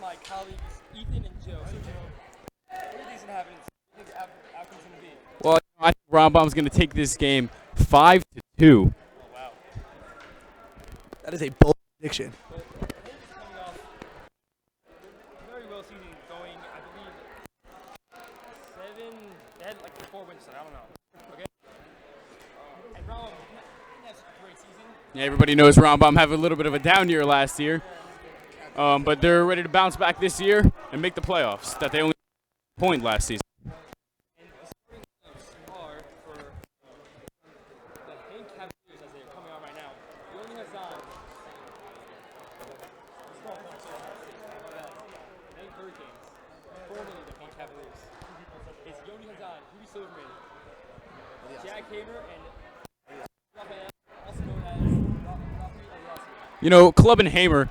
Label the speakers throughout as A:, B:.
A: my colleagues, Ethan and Joe. So, Joe, what do you think's going to happen? What do you think the outcome's going to be?
B: Well, I think Rombaum's going to take this game 5-2.
A: Oh, wow.
C: That is a bold prediction.
A: But Hank is coming off very well season going, I believe, 7. They had like 4 wins, so I don't know. Okay? And Rollum, that's a great season.
B: Yeah, everybody knows Rombaum have a little bit of a down year last year, but they're ready to bounce back this year and make the playoffs. That they only point last season.
A: And the starting lineups are for the Hank Cavaliers as they're coming on right now. Yoni Hazan, Hank Hurricanes, formerly the Hank Cavaliers. It's Yoni Hazan, Rudy Silverman, Jack Hamer, and Raphael, also known as Rafi Eliassi.
B: You know, Club and Hamer,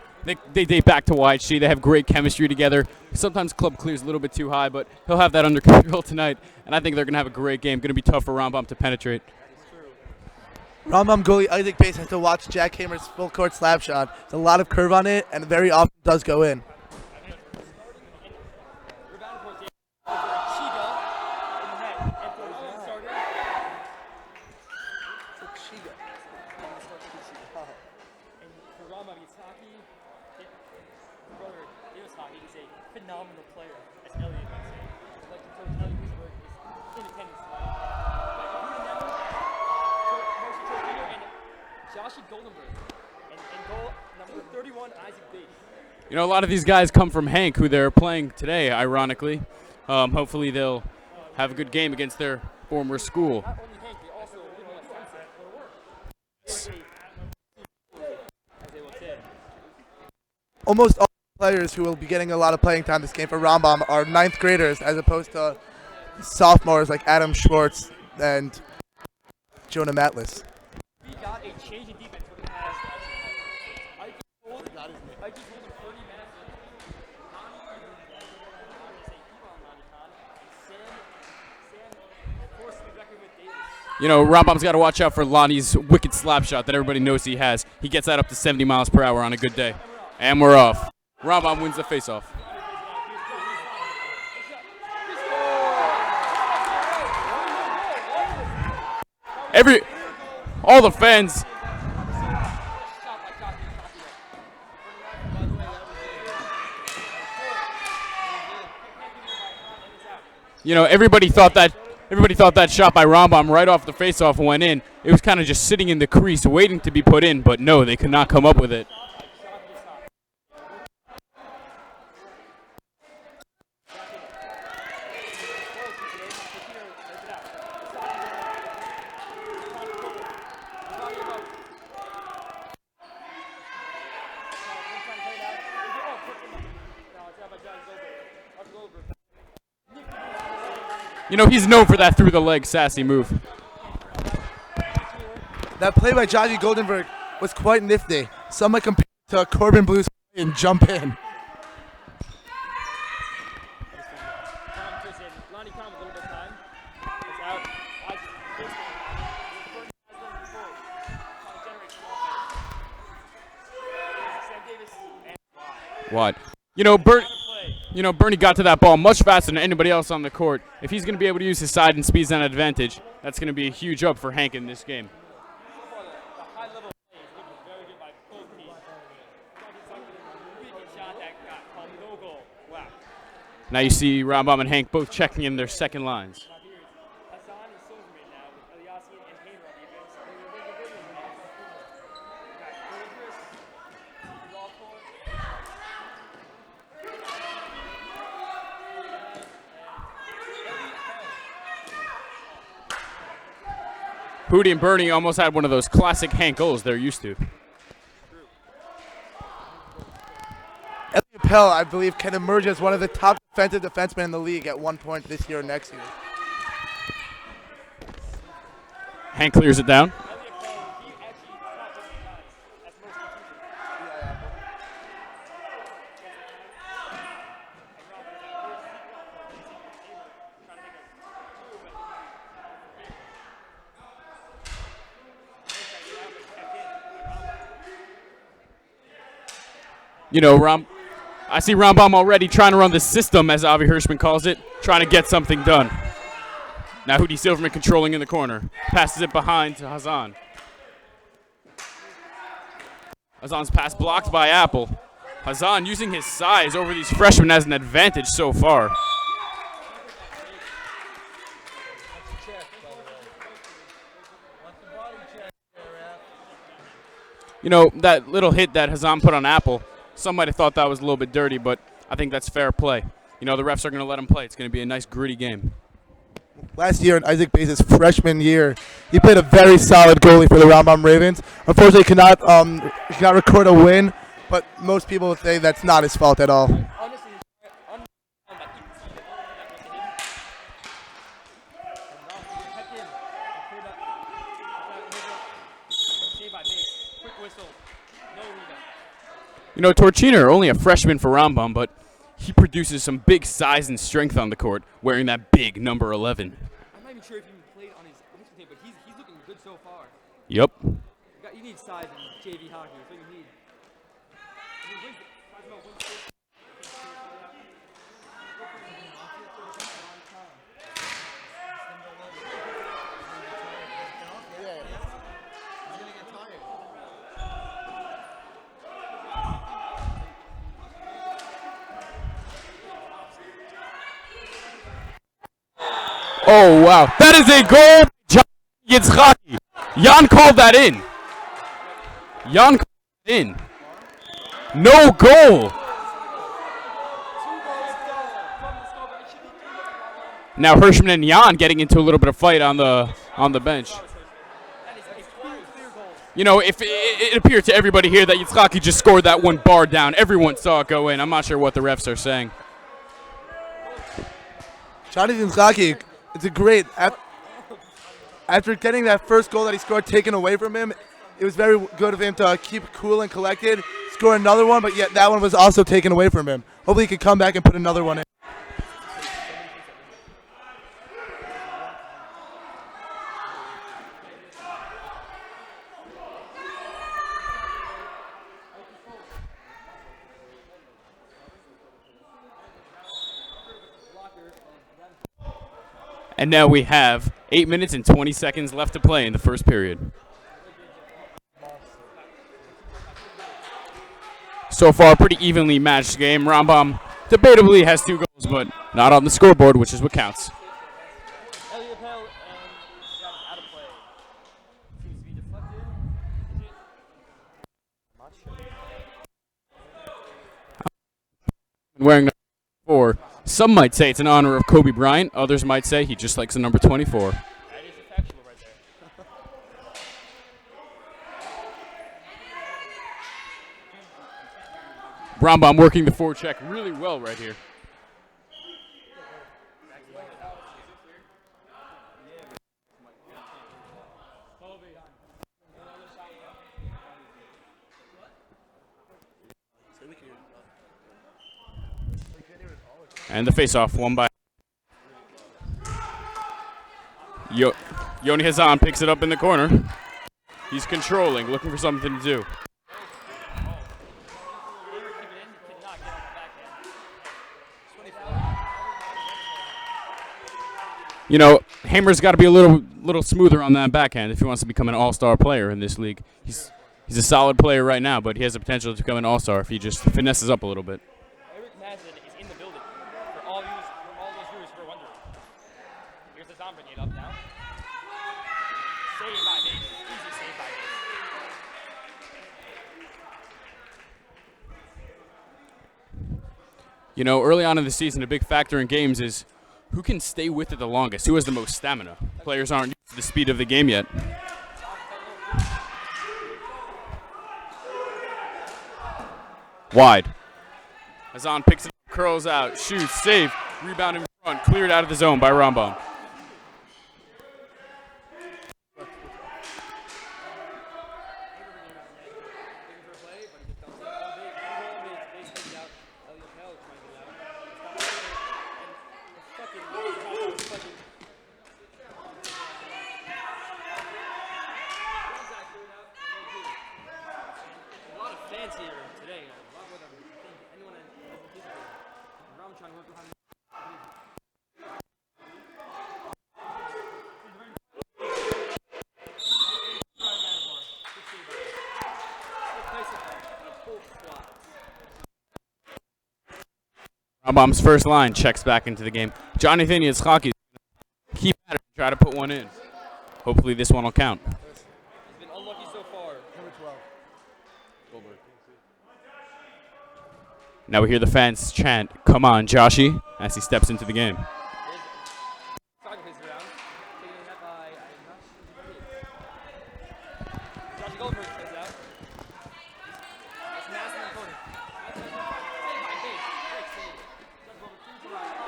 B: they date back to YHC. They have great chemistry together. Sometimes Club clears a little bit too high, but he'll have that under control tonight. And I think they're going to have a great game. Going to be tough for Rombaum to penetrate.
C: Rambam goalie Isaac Bates has to watch Jack Hamer's full court slap shot. There's a lot of curve on it, and very often does go in.
A: Rebound for James over Chiga in the net. And for Rollum starter, and for Rama Yataki, his brother Yataki is a phenomenal player, as Elliot might say. I'd like to coach Elliot Roosberg is in attendance tonight. Marcy Tortino and Joshi Goldenberg. And goal number 31, Isaac Bates.
B: You know, a lot of these guys come from Hank, who they're playing today, ironically. Hopefully they'll have a good game against their former school.
A: Not only Hank, they also live on Sunset. As they will say.
C: Almost all players who will be getting a lot of playing time this game for Rambam are 9th graders as opposed to sophomores like Adam Schwartz and Jonah Matlis.
A: We got a change in defense for the past. Ike told him 30 minutes. Sam forced the record with Davis.
B: You know, Rombaum's got to watch out for Lonnie's wicked slap shot that everybody knows he has. He gets that up to 70 miles per hour on a good day. And we're off. Rombaum wins the faceoff. All the fans. You know, everybody thought that shot by Rombaum right off the faceoff went in. It was kind of just sitting in the crease, waiting to be put in, but no, they could not come up with it. You know, he's known for that through-the-leg sassy move.
C: That play by Joshi Goldenberg was quite nifty. Some might compare it to a Corbin Blues play and jump in.
B: What? You know, Bernie got to that ball much faster than anybody else on the court. If he's going to be able to use his side and speed's an advantage, that's going to be a huge up for Hank in this game. Now you see Rombaum and Hank both checking in their second lines. Pooty and Bernie almost had one of those classic Hank goals they're used to.
C: Elliot Pell, I believe, can emerge as one of the top defensive defensemen in the league at one point this year or next year.
B: Hank clears it down. You know, I see Rambam already trying to run the system, as Avi Hirschman calls it, trying to get something done. Now Hootie Silverman controlling in the corner. Passes it behind to Hazan. Hazan's pass blocked by Apple. Hazan using his size over these freshmen as an advantage so far. You know, that little hit that Hazan put on Apple, some might have thought that was a little bit dirty, but I think that's fair play. You know, the refs are going to let him play. It's going to be a nice, gritty game.
C: Last year in Isaac Bates' freshman year, he played a very solid goalie for the Rambam Ravens. Unfortunately, he cannot record a win, but most people would say that's not his fault at all.
B: You know, Torchiner, only a freshman for Rambam, but he produces some big size and strength on the court, wearing that big number 11.
A: I'm not even sure if he played on his high school team, but he's looking good so far.
B: Yep.
A: You need size in JV hockey. That's what you need.
B: Oh, wow. That is a goal by John Yitzchaki. Jan called that in. Jan called it in. No goal. Now Hirschman and Jan getting into a little bit of fight on the bench. You know, if it appeared to everybody here that Yitzchaki just scored that one bar down. Everyone saw it go in. I'm not sure what the refs are saying.
C: Johnny Yitzchaki, it's a great. After getting that first goal that he scored taken away from him, it was very good of him to keep cool and collected, score another one, but yet that one was also taken away from him. Hopefully he can come back and put another one in.
B: And now we have 8 minutes and 20 seconds left to play in the first period. So far, pretty evenly matched game. Rambam debatably has 2 goals, but not on the scoreboard, which is what counts. Wearing number 4. Some might say it's in honor of Kobe Bryant. Others might say he just likes the number 24.
A: That is factual right there.
B: Rambam working the forecheck really well right here. And the face-off won by Yoni Hazan picks it up in the corner. He's controlling, looking for something to do. You know, Hamer's got to be a little smoother on that backhand if he wants to become an all-star player in this league. He's a solid player right now, but he has the potential to become an all-star if he just finesses up a little bit.
A: Bringing it up now. Save by Bates. Easy save by Bates.
B: You know, early on in the season, a big factor in games is who can stay with it the longest, who has the most stamina. Players aren't used to the speed of the game yet. Wide. Hazan picks it up, curls out, shoots, save, rebound in front, cleared out of the zone by Rambam.
A: Brown trying to work behind.
B: Rambam's first line checks back into the game. Jonathan Yitzhaki keep at it and try to put one in. Hopefully this one will count.
A: He's been unlucky so far.
C: Number 12.
A: Goldberg.
B: Now we hear the fans chant, "Come on, Joshi," as he steps into the game.
A: Soccer plays around. Taking a net by, I'm not sure who it is. Josh Goldberg plays out. It's Madison and Cody. Saved by base. Great save. Josh Goldberg turns around.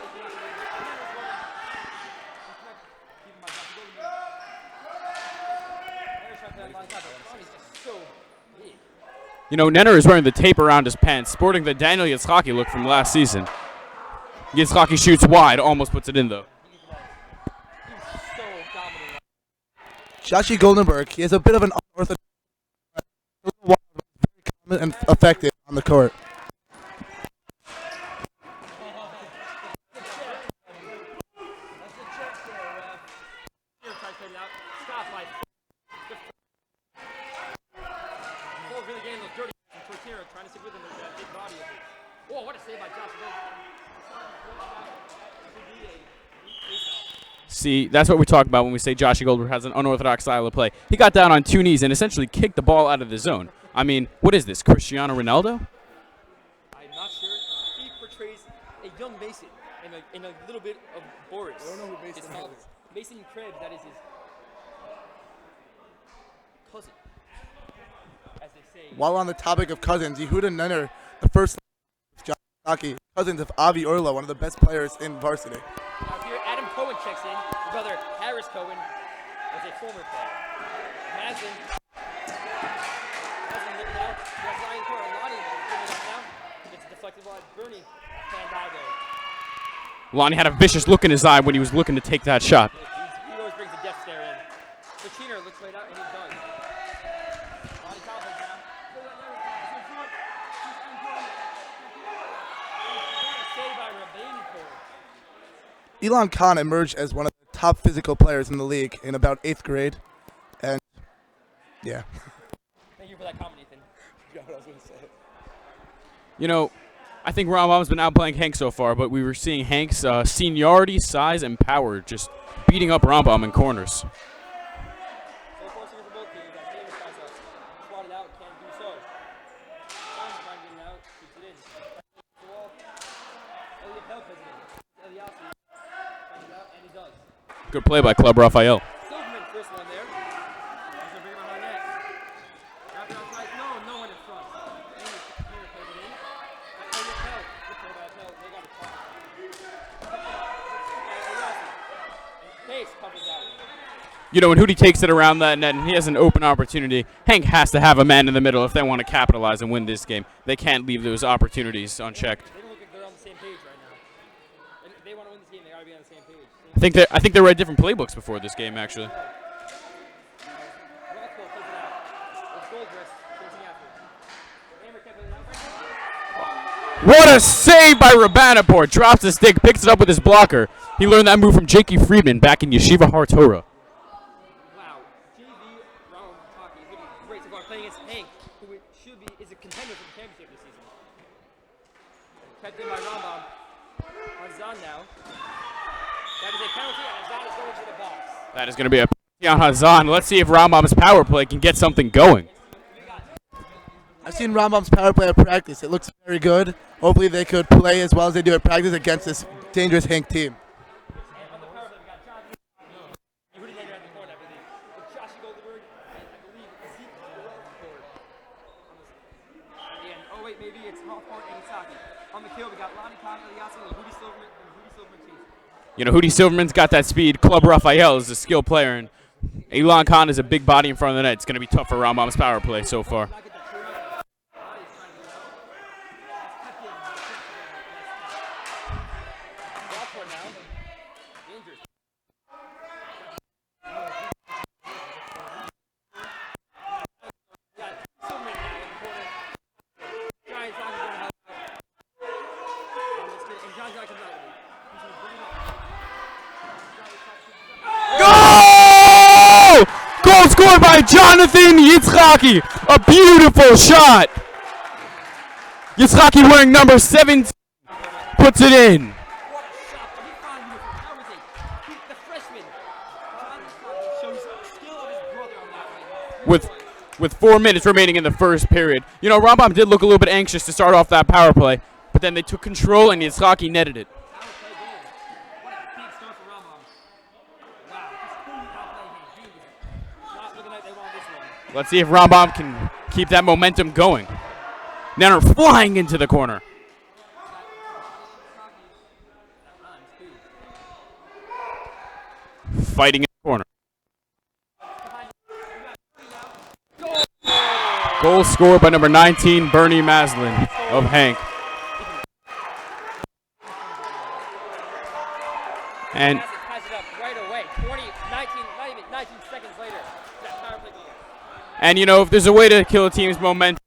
A: Keeping by Josh Goldberg. There's trying to play that line side, but Ronnie's just so big.
B: You know, Nenner is wearing the tape around his pants, sporting the Daniel Yitzhaki look from last season. Yitzhaki shoots wide, almost puts it in though.
A: He's so dominant.
C: Joshi Goldenberg, he has a bit of an unorthodox, very common and effective on the court.
A: Trying to stick with him with that big body of it. Oh, what a save by Josh
B: See, that's what we talk about when we say Joshi Goldberg has an unorthodox style of play. He got down on two knees and essentially kicked the ball out of the zone. I mean, what is this, Cristiano Ronaldo?
A: I'm not sure. He portrays a young Mason and a little bit of Boris.
C: I don't know who Mason
A: It's
C: is.
A: Mason Krebs, that is his cousin, as they say.
C: While on the topic of cousins, Yehuda Nenner, the first John Hockey, cousins of Avi Orla, one of the best players in varsity.
A: Now here, Adam Cohen checks in. His brother Harris Cohen was a former player. Madison looking out. He has Ryan Court. Lonnie bringing it up now. It's deflected by Bernie. Can't die though.
B: Lonnie had a vicious look in his eye when he was looking to take that shot.
A: He always brings a death stare in. Pacino looks laid out and he does. Lonnie Calvin now. Saved by Rabancourt.
C: Elon Khan emerged as one of the top physical players in the league in about 8th grade. And, yeah.
A: Thank you for that comment, Ethan.
B: You know, I think Rambam's been outplaying Hank so far, but we were seeing Hank's seniority, size, and power just beating up Rambam in corners.
A: So forcing for both teams. That Davis tries to swat it out, can't do so. Jones trying to get it out, keeps it in. The wall. Elliot Pell plays it in. Eliassi finds it out, and he does.
B: Good play by Club Raphael.
A: Silverman first one there. He's gonna bring him behind net. Wrap it outside. No one in front. Here plays it in. Elliot Pell. Good play by Pell. They got it caught. Eliassi. Pace covers that one.
B: You know, when Hootie takes it around that net and he has an open opportunity, Hank has to have a man in the middle if they want to capitalize and win this game. They can't leave those opportunities unchecked.
A: They don't look like they're on the same page right now. If they want to win this game, they gotta be on the same page.
B: I think they read different playbooks before this game, actually.
A: Rothko plays it out. It's Goldrist chasing after it. Hammer kept it out.
B: What a save by Rabanaport. Drops the stick, picks it up with his blocker. He learned that move from Jakey Friedman back in Yeshiva Har Torah.
A: Wow. JV Brown Taki is looking great so far. Playing against Hank, who is a contender for the championship this season. Kept in by Rambam. Hazan now. That is a penalty, and Hazan is going to the box.
B: That is going to be a penalty on Hazan. Let's see if Rambam's power play can get something going.
C: I've seen Rambam's power play at practice. It looks very good. Hopefully they could play as well as they do at practice against this dangerous Hank team.
A: And on the power play, we got John. You already later at the court, I believe. With Josh Goldberg, and I believe Zeke Goldberg. At the end. Oh, wait, maybe it's Hoffman and Isaki. On the kill, we got Lonnie Khan, Eliassi, and Hootie Silverman chasing.
B: You know, Hootie Silverman's got that speed. Club Raphael is a skilled player, and Elon Khan is a big body in front of the net. It's going to be tough for Rambam's power play so far.
A: Not get the true out. Lonnie's trying to get out. That's kept in. Rockford now. Dangerous. Got Silverman now in the corner. Giants not going to help out. And John's
B: scored by Jonathan Yitzhaki. A beautiful shot. Yitzhaki wearing number 17 puts it in.
A: What a shot. He found you. How is he? The freshman. Shows skill of his brother on that right now.
B: With 4 minutes remaining in the first period. You know, Rambam did look a little bit anxious to start off that power play, but then they took control and Yitzhaki netted it.
A: What a big start for Rambam. Wow, just couldn't outplay him. He was not looking like they won this one.
B: Let's see if Rambam can keep that momentum going. Nenner flying into the corner. Fighting in the corner. Goal scored by number 19, Bernie Maslin of Hank. And
A: Pass it up right away. 19, not even 19 seconds later. That power play goal.
B: And you know, if there's a way to kill a team's momentum,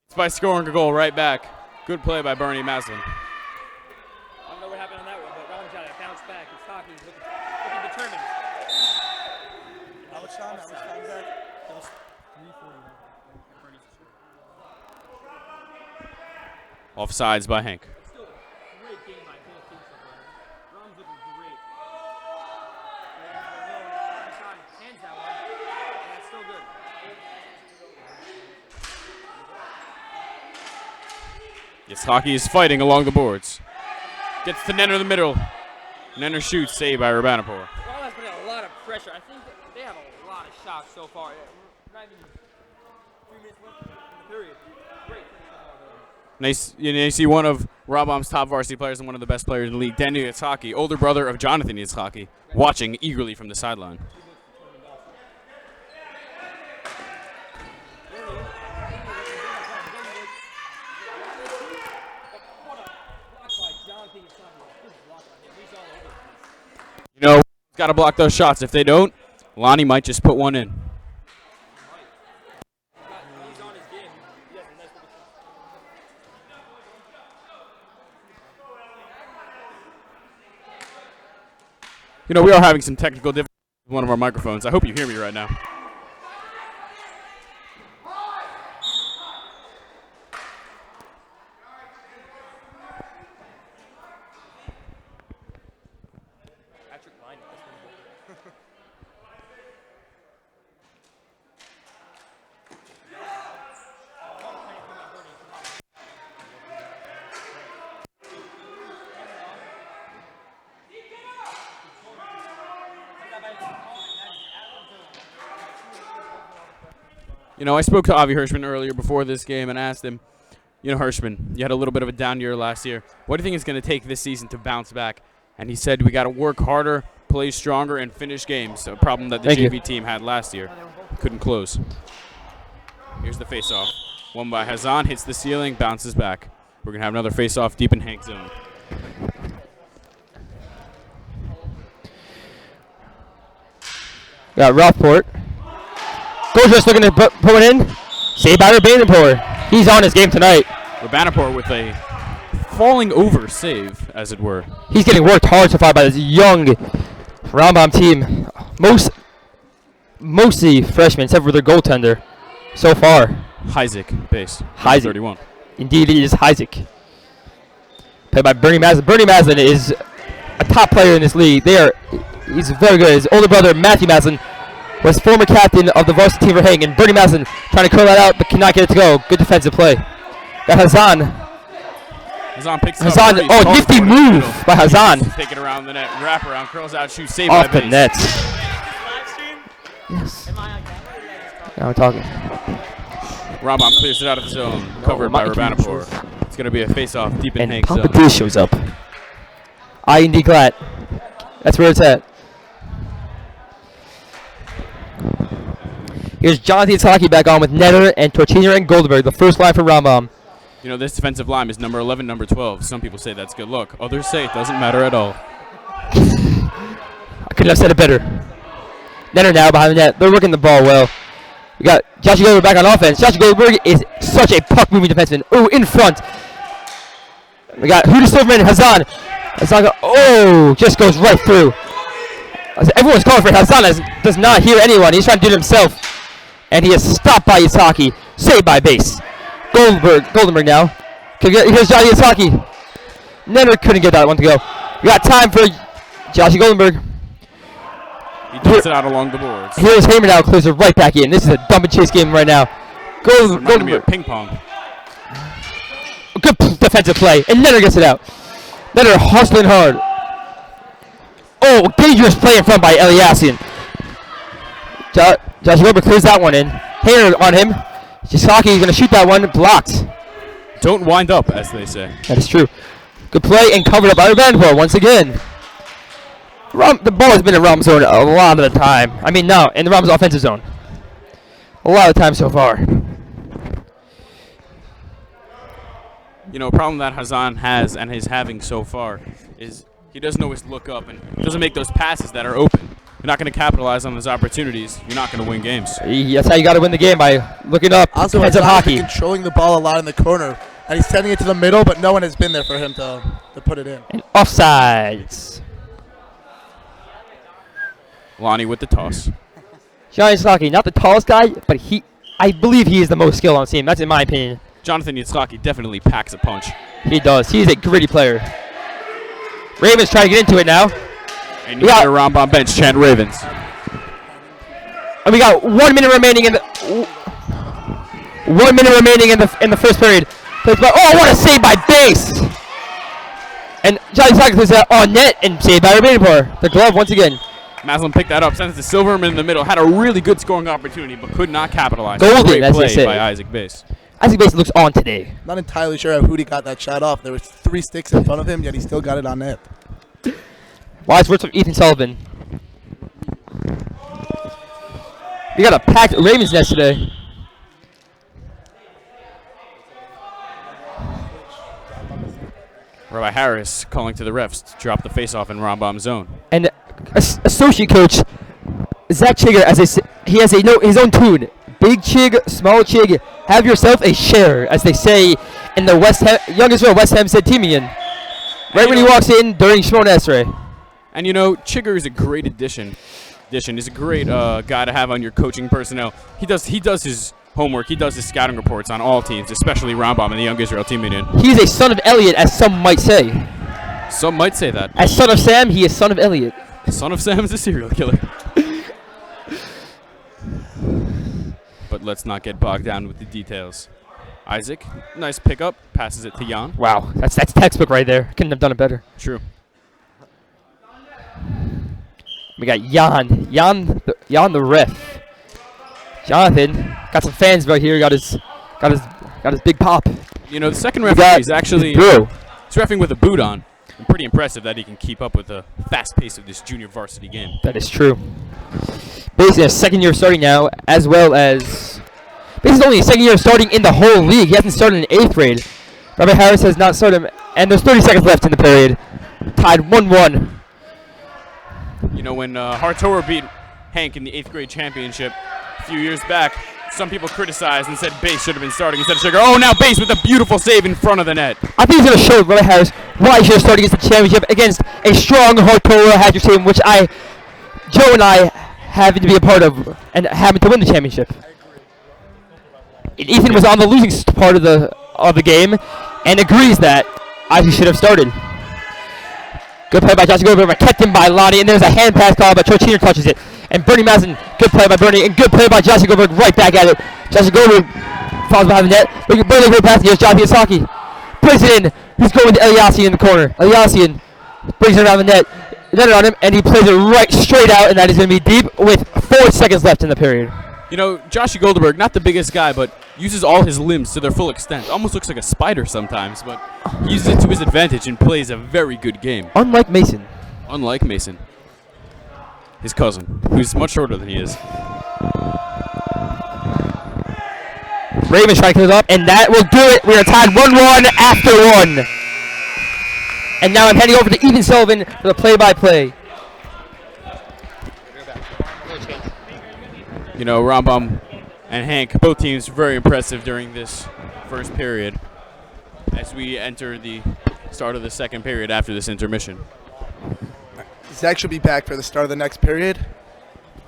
B: it's by scoring a goal right back. Good play by Bernie Maslin.
A: I don't know what happened on that one, but Rambam's got to bounce back. It's talking. He's looking determined.
C: How much time? Back?
A: It was 3:41.
B: Offsides by Hank.
A: Still a great game by both teams so far. Rambam's looking great. Hands that one. And that's still good.
B: Yitzhaki is fighting along the boards. Gets to Nenner in the middle. Nenner shoots, saved by Urbanipur.
A: Rambam has been a lot of pressure. I think that they have a lot of shots so far. Not even 3 minutes left in the period. Great.
B: Nice. You see one of Rambam's top varsity players and one of the best players in the league, Daniel Yitzhaki, older brother of Jonathan Yitzhaki, watching eagerly from the sideline. You know, got to block those shots. If they don't, Lonnie might just put one in. You know, we are having some technical difficulties with one of our microphones. I hope you hear me right now. You know, I spoke to Avi Hirschman earlier before this game and asked him, you know, Hirschman, you had a little bit of a down year last year. What do you think it's going to take this season to bounce back? And he said, we got to work harder, play stronger, and finish games. A problem that the JV team had last year. Couldn't close. Here's the face-off. One by Hazan, hits the ceiling, bounces back. We're going to have another face-off deep in Hank's zone.
D: Got Rothport. Goldrich looking to put one in. Saved by Urbanipur. He's on his game tonight.
B: Urbanipur with a falling over save, as it were.
D: He's getting worked hard so far by this young Rambam team. Mostly freshmen, except for their goaltender so far.
B: Isaac, base.
D: Isaac.
B: 31.
D: Indeed, it is Isaac. Played by Bernie Maslin. Bernie Maslin is a top player in this league. He's very good. His older brother, Matthew Maslin, was former captain of the varsity team for Hang, and Bernie Maslin trying to curl that out, but cannot get it to go. Good defensive play. Got Hazan.
B: Hazan picks
D: Hazan,
B: it up.
D: oh, nifty move by Hazan.
B: Take it around the net, wrap around, curls out, shoots, saved
D: Off
B: by
D: the
B: base.
D: net. Yes. Now we're talking.
B: Rambam clears it out of the zone, covered by Urbanipur. It's going to be a face-off deep in
D: And
B: Hank's zone.
D: Papa shows up. I&D Glatt. That's where it's at. Here's Jonathan Yitzhaki back on with Netter and Tortiner and Goldberg, the first line for Rambam.
B: You know, this defensive line is number 11, number 12. Some people say that's good luck. Others say it doesn't matter at all.
D: I couldn't have said it better. Netter now behind the net. They're working the ball well. We got Josh Goldberg back on offense. Josh Goldberg is such a puck-moving defenseman. Oh, in front. We got Huda Silverman and Hazan. Hazan, just goes right through. Everyone's calling for Hazan. Does not hear anyone. He's trying to do it himself. And he is stopped by Itaki. Saved by base. Goldenberg now. Here's Johnny Itaki. Never couldn't get that one to go. We got time for Joshie Goldenberg.
B: He takes it out along the boards.
D: Here's Hamer now. Clears it right back in. This is a dump and chase game right now.
B: Reminded me of ping pong.
D: Good defensive play. And Nenner gets it out. Nenner hustling hard. Oh, dangerous play in front by Eliassian. Joshie Goldenberg clears that one in. Hamer on him. Chisaki is going to shoot that one. Blocked.
B: Don't wind up, as they say.
D: That is true. Good play and covered up by Vanderpool once again. The ball has been in Rom's zone a lot of the time. I mean, no, in the Rom's offensive zone. A lot of the time so far.
B: You know, a problem that Hazan has and is having so far is he doesn't always look up and doesn't make those passes that are open. You're not going to capitalize on those opportunities. You're not going to win games.
D: That's how you got to win the game, by looking up.
C: Also,
D: heads up hockey.
C: Controlling the ball a lot in the corner. And he's sending it to the middle, but no one has been there for him to put it in.
D: And offsides.
B: Lonnie with the toss.
D: Johnny Saki, not the tallest guy, but I believe he is the most skilled on the team. That's in my opinion.
B: Jonathan Yitzhaki definitely packs a punch.
D: He does. He's a gritty player. Ravens trying to get into it now.
B: And you got a Rambam bench chant Ravens.
D: And we got 1 minute remaining in the 1 minute remaining in the first period. Oh, what a save by base! And Johnny Saki plays that on net and saved by Rabinapur. The glove once again.
B: Maslin picked that up, sent it to Silverman in the middle. Had a really good scoring opportunity, but could not capitalize.
D: Golden,
B: Great
D: as they
B: play
D: say.
B: by Isaac Base.
D: Isaac Base looks on today.
C: Not entirely sure how Hootie got that shot off. There were 3 sticks in front of him, yet he still got it on net.
D: Wise words from Ethan Sullivan. We got a packed Ravens nest today.
B: Rabbi Harris calling to the refs to drop the faceoff in Rambam's zone.
D: And associate coach Zach Chigger, as he has his own tune. Big Chig, small Chig, have yourself a share, as they say in the Young Israel West Hempstead team union. Right when he walks in during Shimon Esrei.
B: And you know, Chigger is a great addition. He's a great guy to have on your coaching personnel. He does his homework. He does his scouting reports on all teams, especially Rambam and the Young Israel team union.
D: He's a son of Elliot, as some might say.
B: Some might say that.
D: As son of Sam, he is son of Elliot.
B: Son of Sam is a serial killer. But let's not get bogged down with the details. Isaac, nice pickup, passes it to Jan.
D: Wow, that's textbook right there. Couldn't have done it better.
B: True.
D: We got Jan the ref. Jonathan got some fans right here. Got his big pop.
B: You know, the second referee is actually he's reffing with a boot on. And pretty impressive that he can keep up with the fast pace of this junior varsity game.
D: That is true. Basically, a second year starting now, as well as basically only a second year starting in the whole league. He hasn't started in 8th grade. Robert Harris has not started, and there's 30 seconds left in the period. Tied 1-1.
B: You know, when Hartower beat Hank in the 8th grade championship a few years back, some people criticized and said Base should have been starting instead of Sugar. Oh, now Base with a beautiful save in front of the net.
D: I think he's going to show Robert Harris why he should have started against the championship against a strong Hartower Hatcher team, which Joe and I happen to be a part of and happen to win the championship. And Ethan was on the losing part of the game and agrees that Isaac should have started. Good play by Joshie Goldberg, kept him by Lonnie, and there's a hand pass call, but Chorchiner touches it. And Bernie Madsen, good play by Bernie, and good play by Joshie Goldberg, right back at it. Joshie Goldberg falls behind the net. Bernie good pass, here's Joshie Asaki. Puts it in. He's going to Eliassian in the corner. Eliassian brings it around the net. Net on him, and he plays it right straight out, and that is going to be deep with 4 seconds left in the period.
B: You know, Joshie Goldberg, not the biggest guy, but uses all his limbs to their full extent. Almost looks like a spider sometimes, but he uses it to his advantage and plays a very good game.
D: Unlike Mason.
B: Unlike Mason. His cousin, who's much shorter than he is.
D: Ravens trying to clear it up, and that will do it. We are tied 1-1 after 1. And now I'm heading over to Ethan Sullivan for the play-by-play.
B: You know, Rambam and Hank, both teams very impressive during this first period as we enter the start of the second period after this intermission.
C: Zach should be back for the start of the next period.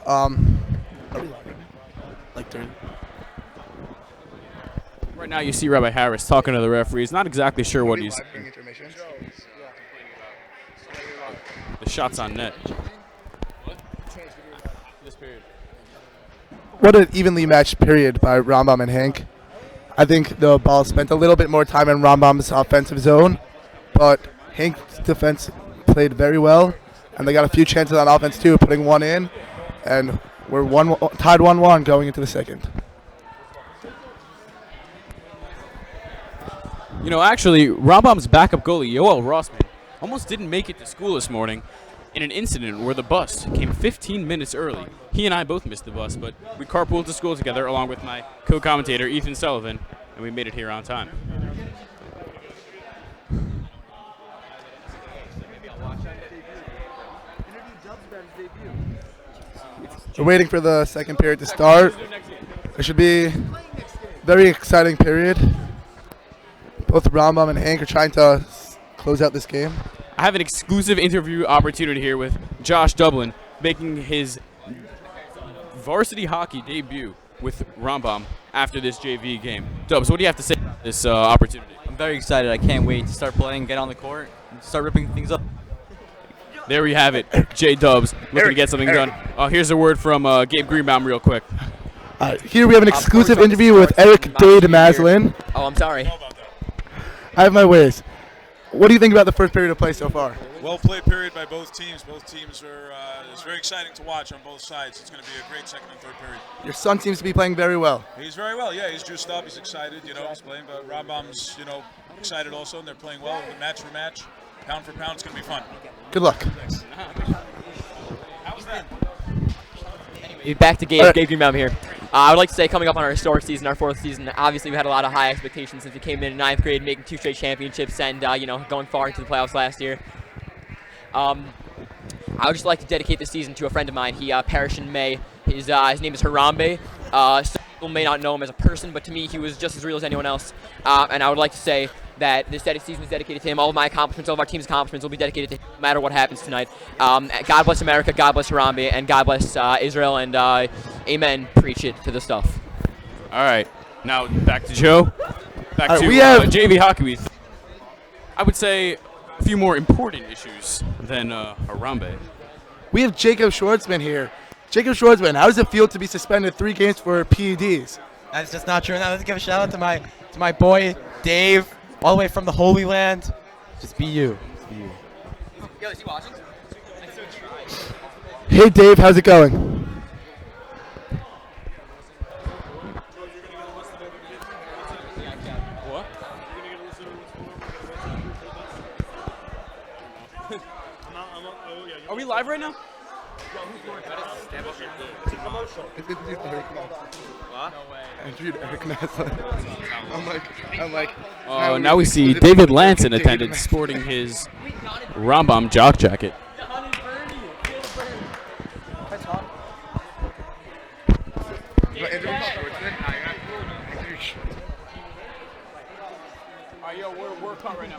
C: Are we live? Like during.
B: Right now, you see Rabbi Harris talking to the referees. Not exactly sure what he's. The shots on net. This period.
C: What an evenly matched period by Rambam and Hank. I think the ball spent a little bit more time in Rambam's offensive zone, but Hank's defense played very well, and they got a few chances on offense too, putting one in, and we're tied 1-1 going into the second.
B: You know, actually, Rambam's backup goalie, Yoel Rossman, almost didn't make it to school this morning in an incident where the bus came 15 minutes early. He and I both missed the bus, but we carpooled to school together along with my co-commentator, Ethan Sullivan, and we made it here on time.
C: We're waiting for the second period to start. It should be a very exciting period. Both Rambam and Hank are trying to close out this game.
B: I have an exclusive interview opportunity here with Josh Dublin, making his varsity hockey debut with Rambam after this JV game. Dubs, what do you have to say about this opportunity?
E: I'm very excited. I can't wait to start playing, get on the court, and start ripping things up.
B: There we have it. J Dubs looking to get something done. Here's a word from Gabe Greenbaum real quick.
C: Here we have an exclusive interview with Eric Dade Maslin.
F: Oh, I'm sorry.
C: I have my ways. What do you think about the first period of play so far?
G: Well played period by both teams. Both teams are. It's very exciting to watch on both sides. It's going to be a great second and third period.
C: Your son seems to be playing very well.
G: He's very well. Yeah, he's juiced up. He's excited. You know, he's playing. But Rambam's, excited also, and they're playing well. Match for match, pound for pound, it's going to be fun.
C: Good luck.
F: Back to Gabe Greenbaum here. I would like to say, coming up on our historic season, our fourth season, obviously we had a lot of high expectations since we came in ninth grade, making 2 straight championships, and going far into the playoffs last year. I would just like to dedicate this season to a friend of mine. He perished in May. His name is Harambe. Some people may not know him as a person, but to me, he was just as real as anyone else. And I would like to say that this season is dedicated to him. All of my accomplishments, all of our team's accomplishments will be dedicated to him no matter what happens tonight. God bless America, God bless Harambe, and God bless Israel, and amen. Preach it to the stuff.
B: All right. Now back to Joe. Back to
C: we have
B: JV Hockey. I would say a few more important issues than Harambe.
C: We have Jacob Schwartzman here. Jacob Schwartzman, how does it feel to be suspended 3 games for PEDs?
H: That's just not true. Now let's give a shout out to my boy Dave, all the way from the Holy Land. Just be you. Just be you.
F: Yo, is he watching?
C: Hey Dave, how's it going?
B: What? Are we live right now?
C: I'm like.
B: Oh, now we see David Lance in attendance sporting his Rambam jock jacket. We're caught right now.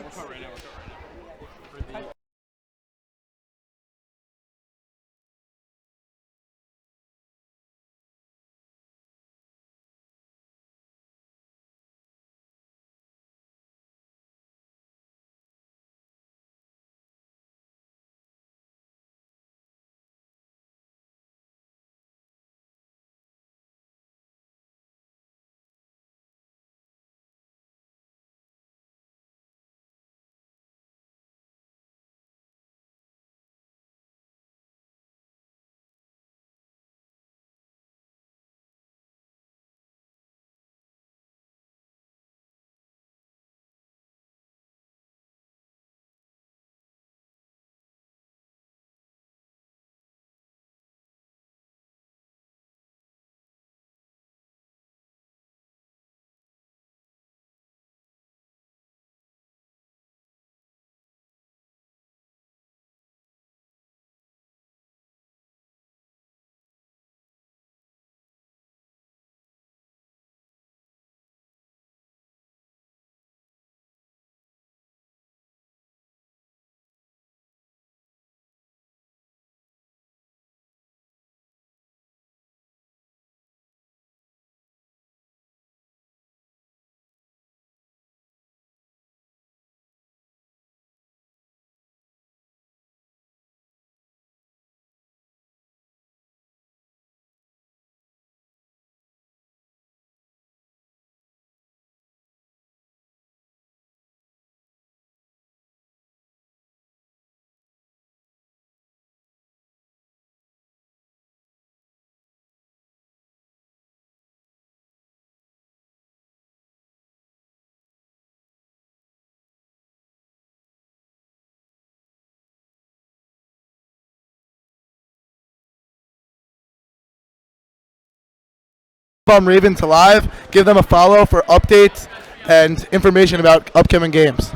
C: Rambam Ravens live. Give them a follow for updates and information about upcoming games.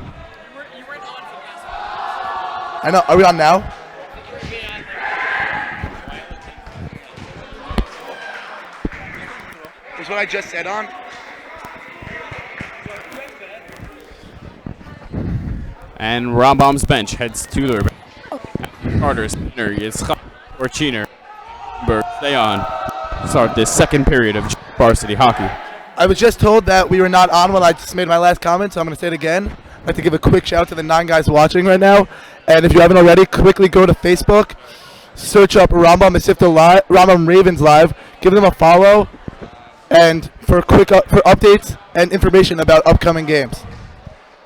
C: I know. Are we on now? Is what I just said on?
B: And Rambam's bench heads to their bench. Carter, Spinner, Yitzchak, Orchiner, stay on. Start this second period of varsity hockey.
C: I was just told that we were not on when I just made my last comment, so I'm going to say it again. I'd like to give a quick shout out to the 9 guys watching right now. And if you haven't already, quickly go to Facebook, search up Rambam Rambam Ravens Live, give them a follow, and for for updates and information about upcoming games.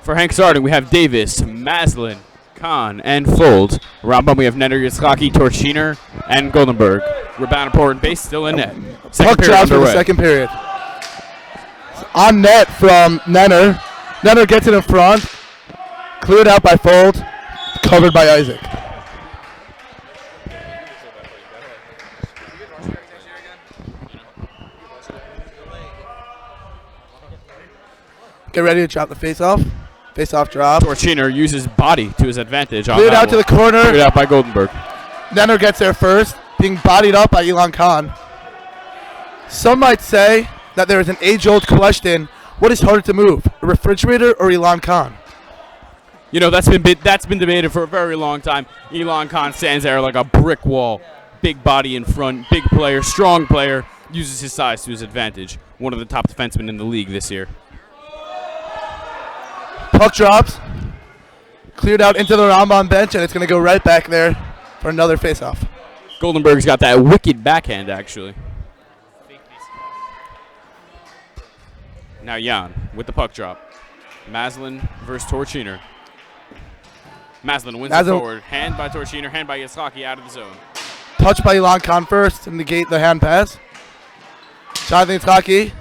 B: For Hank starting, we have Davis, Maslin, Kahn, and Fold. Rambam, we have Netter, Yitzchaki, Torchiner, and Goldenberg. Rabanapur and base still in net.
C: Puck drops for the second period. On net from Nenner. Nenner gets it in front. Cleared out by Fold. Covered by Isaac. Get ready to drop the face-off. Face-off drop.
B: Torchiner uses body to his advantage.
C: Cleared out to the corner.
B: Cleared out by Goldenberg.
C: Nenner gets there first, being bodied up by Elon Khan. Some might say that there is an age-old question: what is harder to move, a refrigerator or Elon Khan?
B: You know, that's been debated for a very long time. Elon Khan stands there like a brick wall. Big body in front, big player, strong player, uses his size to his advantage. One of the top defensemen in the league this year.
C: Puck drops. Cleared out into the Rambam bench, and it's going to go right back there for another face-off.
B: Goldenberg's got that wicked backhand, actually. Now Jan with the puck drop. Maslin versus Torchiner. Maslin wins it forward. Hand by Torchiner, hand by Yitzchaki out of the zone.
C: Touched by Elon Khan first to negate the hand pass. Jonathan Yitzchaki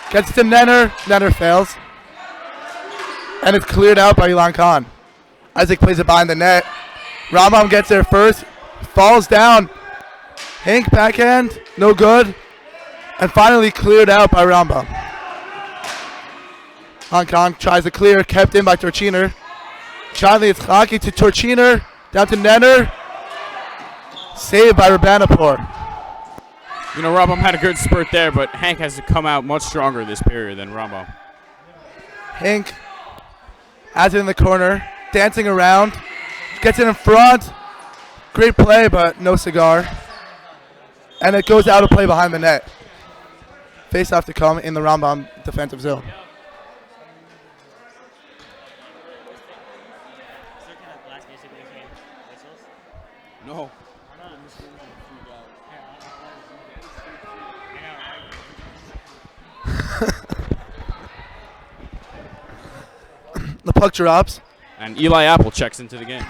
C: gets to Nenner. Nenner fails. And it's cleared out by Elon Khan. Isaac plays it behind the net. Rambam gets there first. Falls down. Hank backhand. No good. And finally cleared out by Rambam. Elon Khan tries to clear. Kept in by Torchiner. Jonathan Yitzchaki to Torchiner. Down to Nenner. Saved by Rabanapur.
B: You know, Rambam had a good spurt there, but Hank has to come out much stronger this period than Rambam.
C: Hank has it in the corner, dancing around, gets it in front. Great play, but no cigar. And it goes out of play behind the net. Face off to come in the Rambam defensive zone.
B: No.
C: The puck drops.
B: And Eli Apple checks into the game.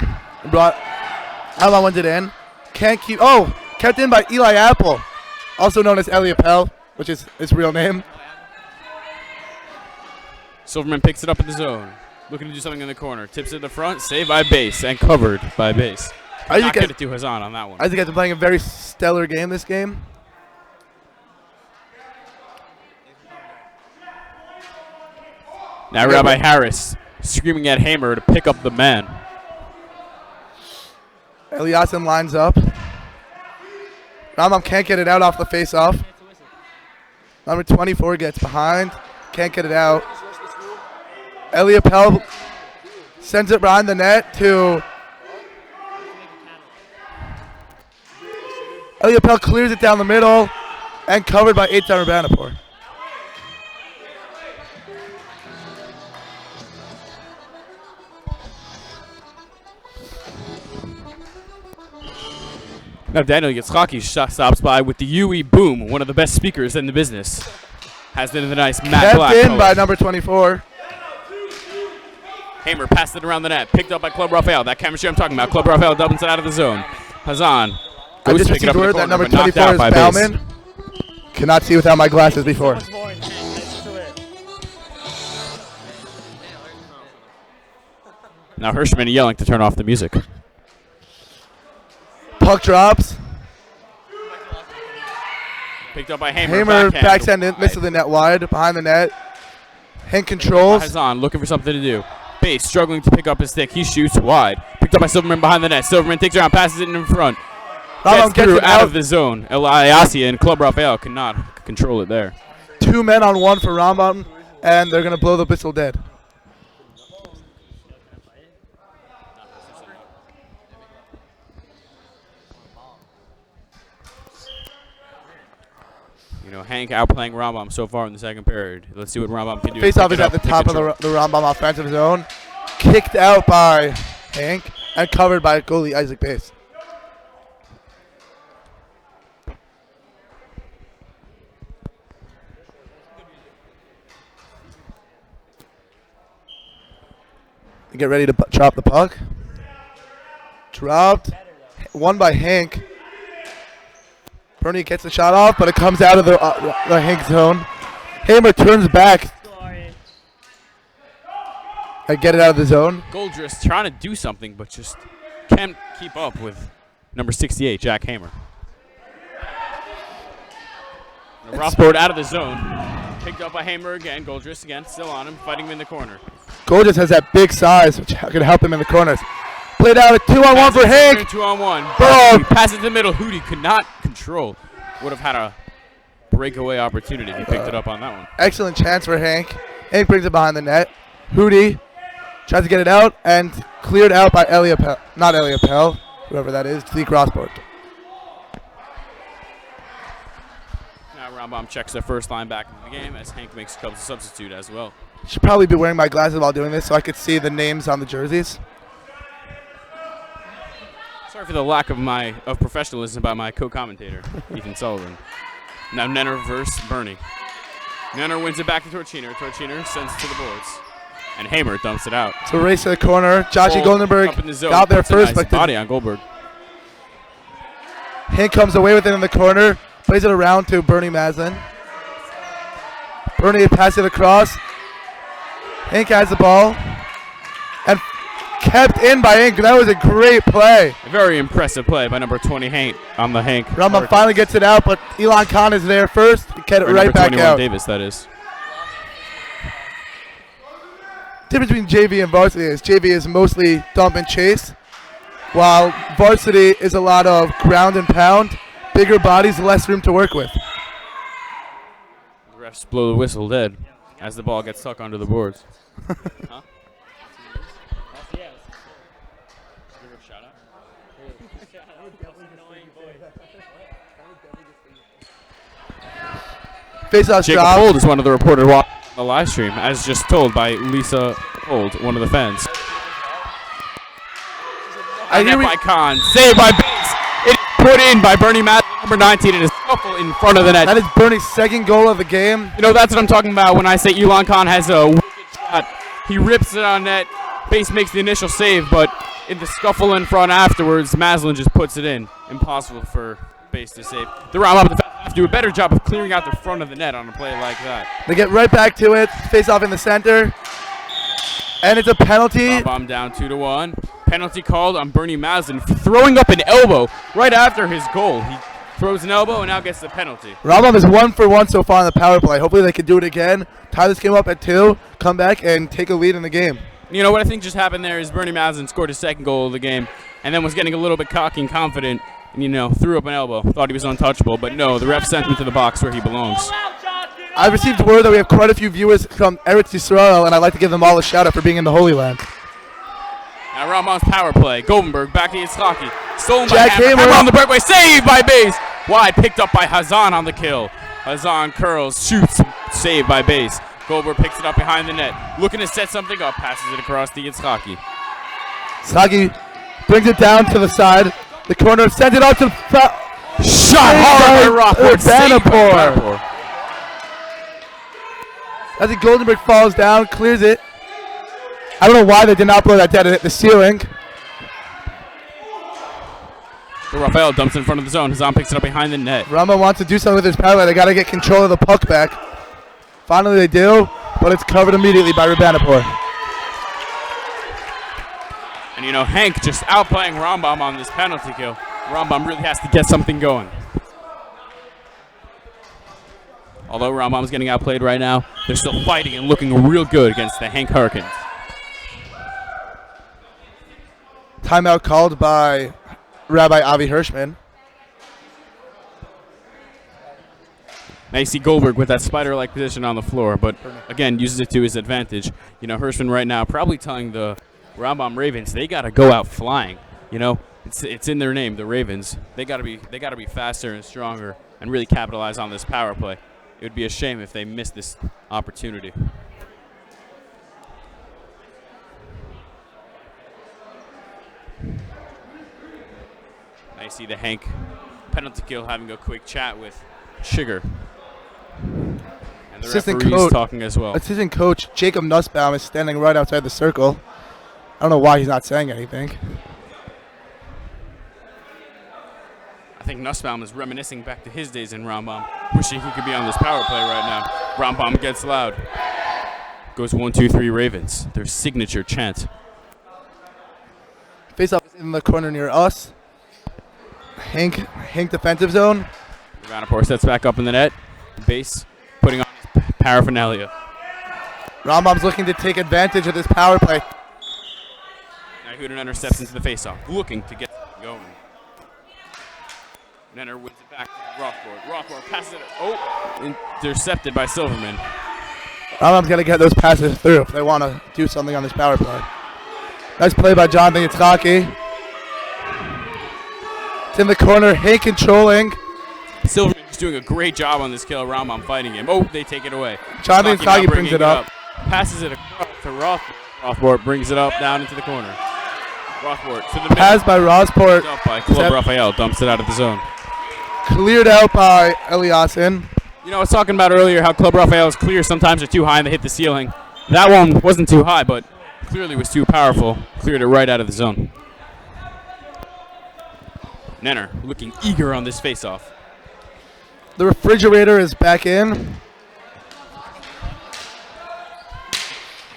C: Alon went it in. Can't keep. Oh, kept in by Eli Apple, also known as Elliot Pell, which is his real name.
B: Silverman picks it up in the zone. Looking to do something in the corner. Tips it to the front. Saved by base and covered by base. Not get it to Hazan on that one.
C: Isaac has been playing a very stellar game this game.
B: Now Rabbi Harris screaming at Hamer to pick up the man.
C: Eliason lines up. Rambam can't get it out off the face-off. Number 24 gets behind. Can't get it out. Elliot Pell sends it behind the net to... Elliot Pell clears it down the middle and covered by Eitan Rabanapur.
B: Now Daniel Yitzchaki stops by with the UE Boom, one of the best speakers in the business. Has it in the nice matte black
C: Kept in
B: color.
C: by number 24.
B: Hamer passed it around the net, picked up by Club Rafael. That chemistry I'm talking about. Club Rafael dumps it out of the zone. Hazan
C: I
B: goes
C: just
B: to pick it
C: received
B: up in the
C: word
B: corner,
C: that number
B: but knocked
C: 24
B: out
C: is
B: by base.
C: Bauman. Cannot see without my glasses before.
B: Now Hirschman yelling to turn off the music.
C: Puck drops.
B: Picked up by Hamer.
C: Hamer
B: backhand
C: backhand misses the net wide, behind the net. Hank controls.
B: Hazan looking for something to do. Base struggling to pick up his stick. He shoots wide. Picked up by Silverman behind the net. Silverman takes around, passes it in front.
C: Rambam
B: Gets through
C: it
B: out of the zone. Eliasia and Club Rafael cannot control it there.
C: 2 men on 1 for Rambam, and they're going to blow the whistle dead.
B: You know, Hank outplaying Rambam so far in the second period. Let's see what Rambam can do.
C: Face-off is at the top of the Rambam offensive zone. Kicked out by Hank and covered by goalie Isaac Pace. Get ready to drop the puck. Dropped. Won by Hank. Bernie gets the shot off, but it comes out of the Hank zone. Hamer turns back. And get it out of the zone.
B: Goldrist trying to do something, but just can't keep up with number 68, Jack Hamer. Rothbard out of the zone. Picked up by Hamer again. Goldrist again, still on him, fighting him in the corner.
C: Goldrist has that big size, which can help him in the corners. Played out a 2-on-1 for Hank.
B: 2-on-1.
C: Boom.
B: Passes to the middle. Hootie could not control. Would have had a breakaway opportunity if he picked it up on that one.
C: Excellent chance for Hank. Hank brings it behind the net. Hootie tries to get it out and cleared out by not Eliapel, whoever that is, Zeke Rothbard.
B: Now Rambam checks the first line back into the game as Hank makes a substitute as well.
C: Should probably be wearing my glasses while doing this so I could see the names on the jerseys.
B: Sorry for the lack of professionalism by my co-commentator, Ethan Sullivan. Now Nenner versus Bernie. Nenner wins it back to Torchiner. Torchiner sends it to the boards. And Hamer dumps it out.
C: So race to the corner. Joshy Goldenberg got there first, but
B: body on Goldberg.
C: Hank comes away with it in the corner. Plays it around to Bernie Maslin. Bernie passes it across. Hank has the ball. And kept in by Hank. That was a great play.
B: A very impressive play by number 20 Hank on the Hank.
C: Rambam finally gets it out, but Elon Khan is there first. Get it right back out.
B: Davis, that is.
C: Difference between JV and varsity is JV is mostly dump and chase, while varsity is a lot of ground and pound, bigger bodies, less room to work with.
B: The refs blow the whistle dead as the ball gets stuck onto the boards. Huh?
C: Face-off
B: Jacob
C: stop.
B: Holt is one of the reporters watching the live stream, as just told by Lisa Holt, one of the fans. And net by Khan, saved by Bates. It is put in by Bernie Madden, number 19, and is scuffle in front of the net.
C: That is Bernie's second goal of the game.
B: You know, that's what I'm talking about when I say Elon Khan has a wicked shot. He rips it on net. Bates makes the initial save, but in the scuffle in front afterwards, Maslin just puts it in. Impossible for Bates to save. The round up the have to do a better job of clearing out the front of the net on a play like that.
C: They get right back to it. Face off in the center. And it's a penalty.
B: Bomb down 2-1. Penalty called on Bernie Maslin for throwing up an elbow right after his goal. He throws an elbow and now gets the penalty.
C: Rambam is 1 for 1 so far on the power play. Hopefully they can do it again. Tie this game up at 2, come back and take a lead in the game.
B: You know what I think just happened there is Bernie Maslin scored his second goal of the game and then was getting a little bit cocky and confident and, you know, threw up an elbow. Thought he was untouchable, but no, the ref sent him to the box where he belongs.
C: I've received word that we have quite a few viewers from Eretz Yisrael, and I'd like to give them all a shout out for being in the Holy Land.
B: Now Rambam's power play. Goldenberg back to Yitzhaki. Stolen by
C: Jack
B: Hammer.
C: Hamer.
B: Hammer on the breakaway. Saved by Base. Wide picked up by Hazan on the kill. Hazan curls, shoots, saved by Base. Goldberg picks it up behind the net. Looking to set something up. Passes it across to Yitzhaki.
C: Yitzhaki brings it down to the side. The corner sends it out to
B: shot hard by Rothbard.
C: Vanapur. As the Goldenberg falls down, clears it. I don't know why they did not blow that dead and hit the ceiling.
B: Rafael dumps in front of the zone. Hazan picks it up behind the net.
C: Rama wants to do something with his power. They got to get control of the puck back. Finally they do, but it's covered immediately by Rabanapur.
B: And you know, Hank just outplaying Rambam on this penalty kill. Rambam really has to get something going. Although Rambam's getting outplayed right now, they're still fighting and looking real good against the Hank Hurricanes.
C: Timeout called by Rabbi Avi Hirschman.
B: Now you see Goldberg with that spider-like position on the floor, but again, uses it to his advantage. You know, Hirschman right now probably telling the Rambam Ravens they got to go out flying. You know, it's in their name, the Ravens. They got to be faster and stronger and really capitalize on this power play. It would be a shame if they missed this opportunity. I see the Hank penalty kill having a quick chat with Sugar. And the referee's talking as well.
C: Assistant coach Jacob Nussbaum is standing right outside the circle. I don't know why he's not saying anything.
B: I think Nussbaum is reminiscing back to his days in Rambam, wishing he could be on this power play right now. Rambam gets loud. Goes 1-2-3 Ravens, their signature chant.
C: Face off in the corner near us. Hank defensive zone.
B: Vanapor sets back up in the net. Base putting on his paraphernalia.
C: Rambam's looking to take advantage of this power play.
B: Now Hooten intercepts into the faceoff, looking to get going. Nenner wins it back to Rothbard. Rothbard passes it. Oh, intercepted by Silverman.
C: Rambam's got to get those passes through if they want to do something on this power play. Nice play by Jonathan Yitzhaki. It's in the corner. Hank controlling.
B: Silverman is doing a great job on this kill. Rambam fighting him. Oh, they take it away.
C: Jonathan Yitzhaki brings it up.
B: Passes it across to Rothbard. Rothbard brings it up down into the corner. Rothbard to the middle.
C: Pass by Rosport.
B: Up by Club Raphael. Dumps it out of the zone.
C: Cleared out by Eliasin.
B: You know, I was talking about earlier how Club Raphael is clear. Sometimes they're too high and they hit the ceiling. That one wasn't too high, but clearly was too powerful. Cleared it right out of the zone. Nenner looking eager on this faceoff.
C: The refrigerator is back in.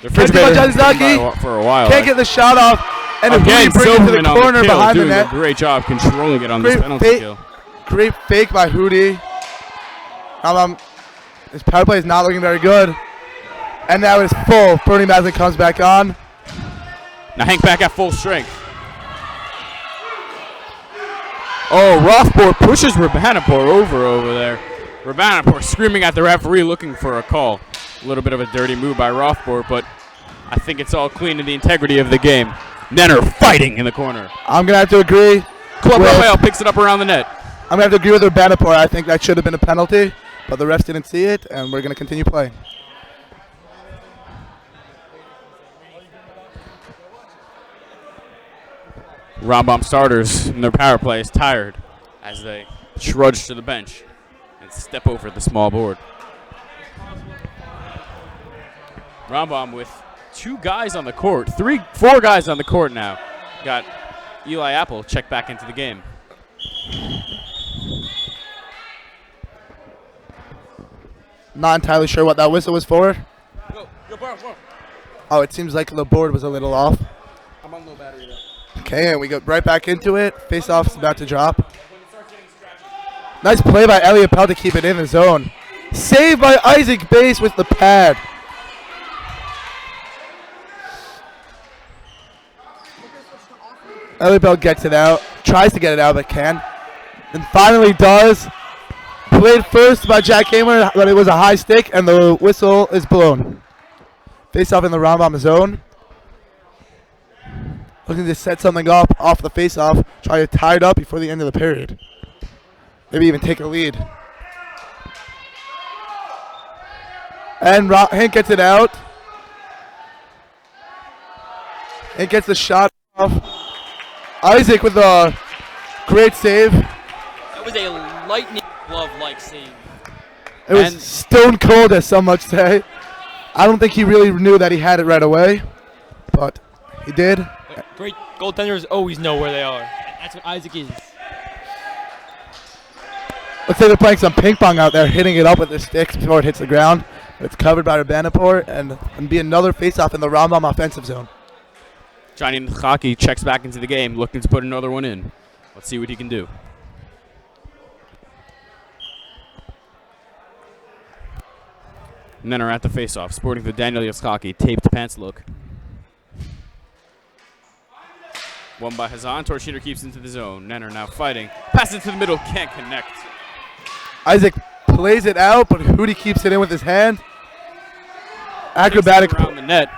B: The refrigerator for a while.
C: Can't get the shot off. And
B: again,
C: brings it to the corner
B: kill,
C: behind the
B: doing
C: net.
B: a great job controlling it on this penalty kill.
C: Great fake by Hootie. His power play is not looking very good. And now it's full. Bernie Maslin comes back on.
B: Now Hank back at full strength. Oh, Rothbard pushes Rabanapor over there. Rabanapor screaming at the referee looking for a call. A little bit of a dirty move by Rothbard, but I think it's all clean in the integrity of the game. Nenner fighting in the corner.
C: I'm going to have to agree.
B: Club Raphael picks it up around the net.
C: I'm going to have to agree with Rabanapor. I think that should have been a penalty, but the refs didn't see it, and we're going to continue playing.
B: Rambam starters in their power play is tired as they trudge to the bench and step over the small board. Rambam with 2 guys on the court, 4 guys on the court now. Got Eli Apple checked back into the game.
C: Not entirely sure what that whistle was for. Oh, it seems like the board was a little off.
A: I'm on low battery though.
C: Okay, and we go right back into it. Face-off is about to drop. Nice play by Elliot Pell to keep it in the zone. Saved by Isaac Bass with the pad. Elliot Pell gets it out. Tries to get it out, but can. And finally does. Played first by Jack Hamer, but it was a high stick, and the whistle is blown. Face-off in the Rambam zone. Looking to set something up off the face-off. Try to tie it up before the end of the period. Maybe even take a lead. And Hank gets it out. Hank gets the shot off. Isaac with a great save.
F: That was a lightning glove-like save.
C: It was stone cold, as some might say. I don't think he really knew that he had it right away, but he did.
D: Great goaltenders always know where they are. That's what Isaac is.
C: Looks like they're playing some ping pong out there, hitting it up with their sticks before it hits the ground. It's covered by Rabanapor, and be another face-off in the Rambam offensive zone.
B: Johnny Hockey checks back into the game, looking to put another one in. Let's see what he can do. Nenner at the faceoff, sporting the Daniel Yaskaki taped pants look. One by Hazan. Torchiner keeps into the zone. Nenner now fighting. Pass into the middle. Can't connect.
C: Isaac plays it out, but Hootie keeps it in with his hand. Acrobatic.
B: Around the net.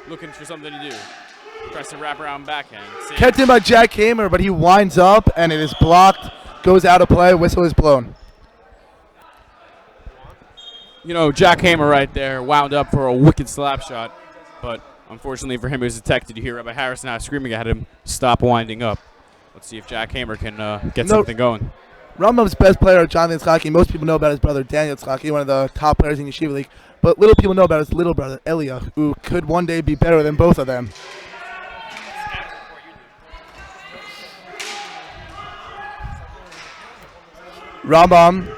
B: Looking for something to do. Tries to wrap around backhand. Save.
C: Kept in by Jack Hamer, but he winds up, and it is blocked. Goes out of play. Whistle is blown.
B: You know, Jack Hamer right there wound up for a wicked slap shot, but unfortunately for him, he was detected. You hear Rabbi Harris now screaming at him, stop winding up. Let's see if Jack Hamer can get something going.
C: Rambam's best player, Jonathan Yaskaki. Most people know about his brother, Daniel Yaskaki, one of the top players in Yeshiva League. But little people know about his little brother, Elia, who could one day be better than both of them. Rambam,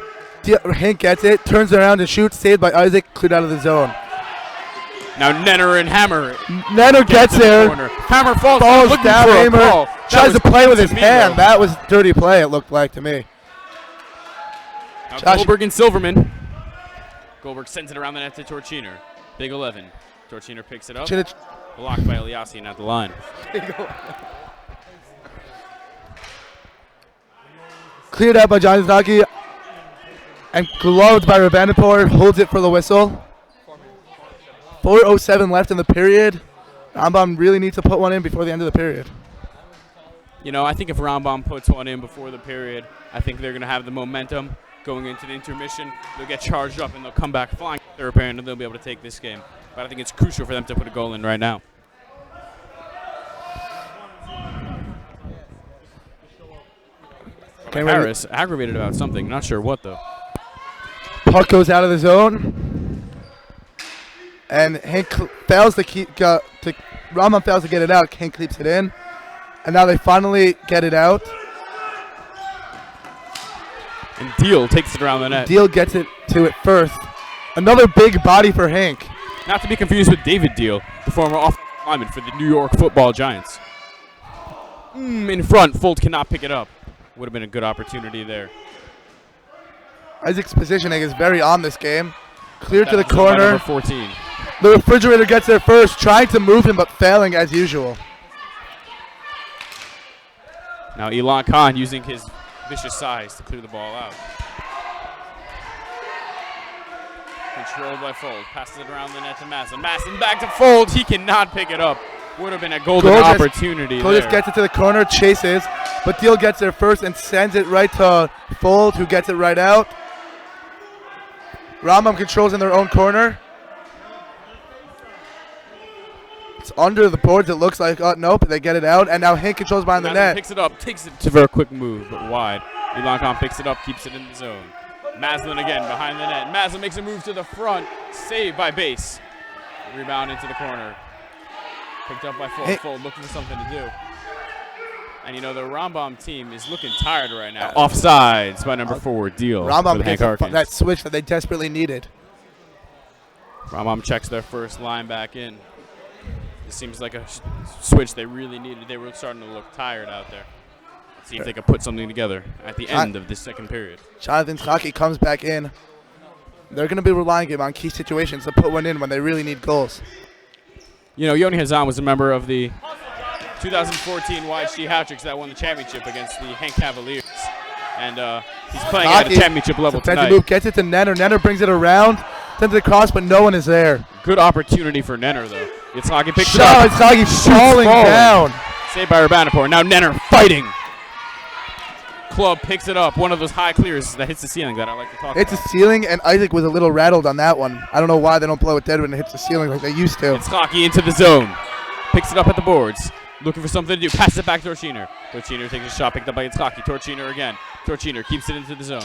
C: Hank gets it, turns around and shoots, saved by Isaac, cleared out of the zone.
B: Now Nenner and Hammer.
C: Nenner gets there.
B: Hammer falls
C: down. Hamer tries to play with his hand.
B: Though.
C: That was dirty play, it looked like to me.
B: Now Goldberg and Silverman. Goldberg sends it around the net to Torchiner. Big 11. Torchiner picks it up. Blocked by Eliassi and at the line.
C: Cleared out by John Yaskaki. And gloved by Rabanapur. Holds it for the whistle. 4:07 left in the period. Rambam really needs to put one in before the end of the period.
B: You know, I think if Rambam puts one in before the period, I think they're going to have the momentum going into the intermission. They'll get charged up and they'll come back flying their apparent and they'll be able to take this game. But I think it's crucial for them to put a goal in right now. Harris aggravated about something. Not sure what, though.
C: Puck goes out of the zone. And Hank fails to keep. Rambam fails to get it out. Hank keeps it in. And now they finally get it out.
B: And Deal takes it around the net.
C: Deal gets it to it first. Another big body for Hank.
B: Not to be confused with David Deal, the former offensive lineman for the New York Football Giants. In front, Folt cannot pick it up. Would have been a good opportunity there.
C: Isaac's positioning is very on this game. Clear to the corner.
B: Number 14.
C: The refrigerator gets there first, trying to move him but failing as usual.
B: Now Elon Khan using his vicious size to clear the ball out. Controlled by Fold. Passes it around the net to Masson. Masson back to Fold. He cannot pick it up. Would have been a golden opportunity there.
C: Just gets it to the corner, chases, but Deal gets there first and sends it right to Fold, who gets it right out. Rambam controls in their own corner. It's under the boards, it looks like. Oh, nope, they get it out, and now Hank controls behind the net.
B: Picks it up, takes it to a very quick move, but wide. Elon Khan picks it up, keeps it in the zone. Maslin again behind the net. Maslin makes a move to the front, saved by Base. Rebound into the corner. Picked up by Fold. Fold looking for something to do. And you know, the Rambam team is looking tired right now. Offsides by number 4, Deal.
C: Rambam gets that switch that they desperately needed.
B: Rambam checks their first line back in. It seems like a switch they really needed. They were starting to look tired out there. Let's see if they can put something together at the end of this second period.
C: Jonathan Yaskaki comes back in. They're going to be relying on key situations to put one in when they really need goals.
B: You know, Yoni Hazan was a member of the 2014 YHG Hat-Tricks that won the championship against the Hank Cavaliers. And he's playing at a championship level tonight.
C: Move gets it to Nenner. Nenner brings it around, sends it across, but no one is there.
B: Good opportunity for Nenner, though. Yaskaki picks it up.
C: Yaskaki falling down.
B: Saved by Urbanipur. Now Nenner fighting. Club picks it up. One of those high clears that hits the ceiling that I like to talk about.
C: It's the ceiling, and Isaac was a little rattled on that one. I don't know why they don't blow it dead when it hits the ceiling like they used to.
B: Yaskaki into the zone. Picks it up at the boards. Looking for something to do. Passes it back to Torchiner. Torchiner takes a shot. Picked up by Yaskaki. Torchiner again. Torchiner keeps it into the zone.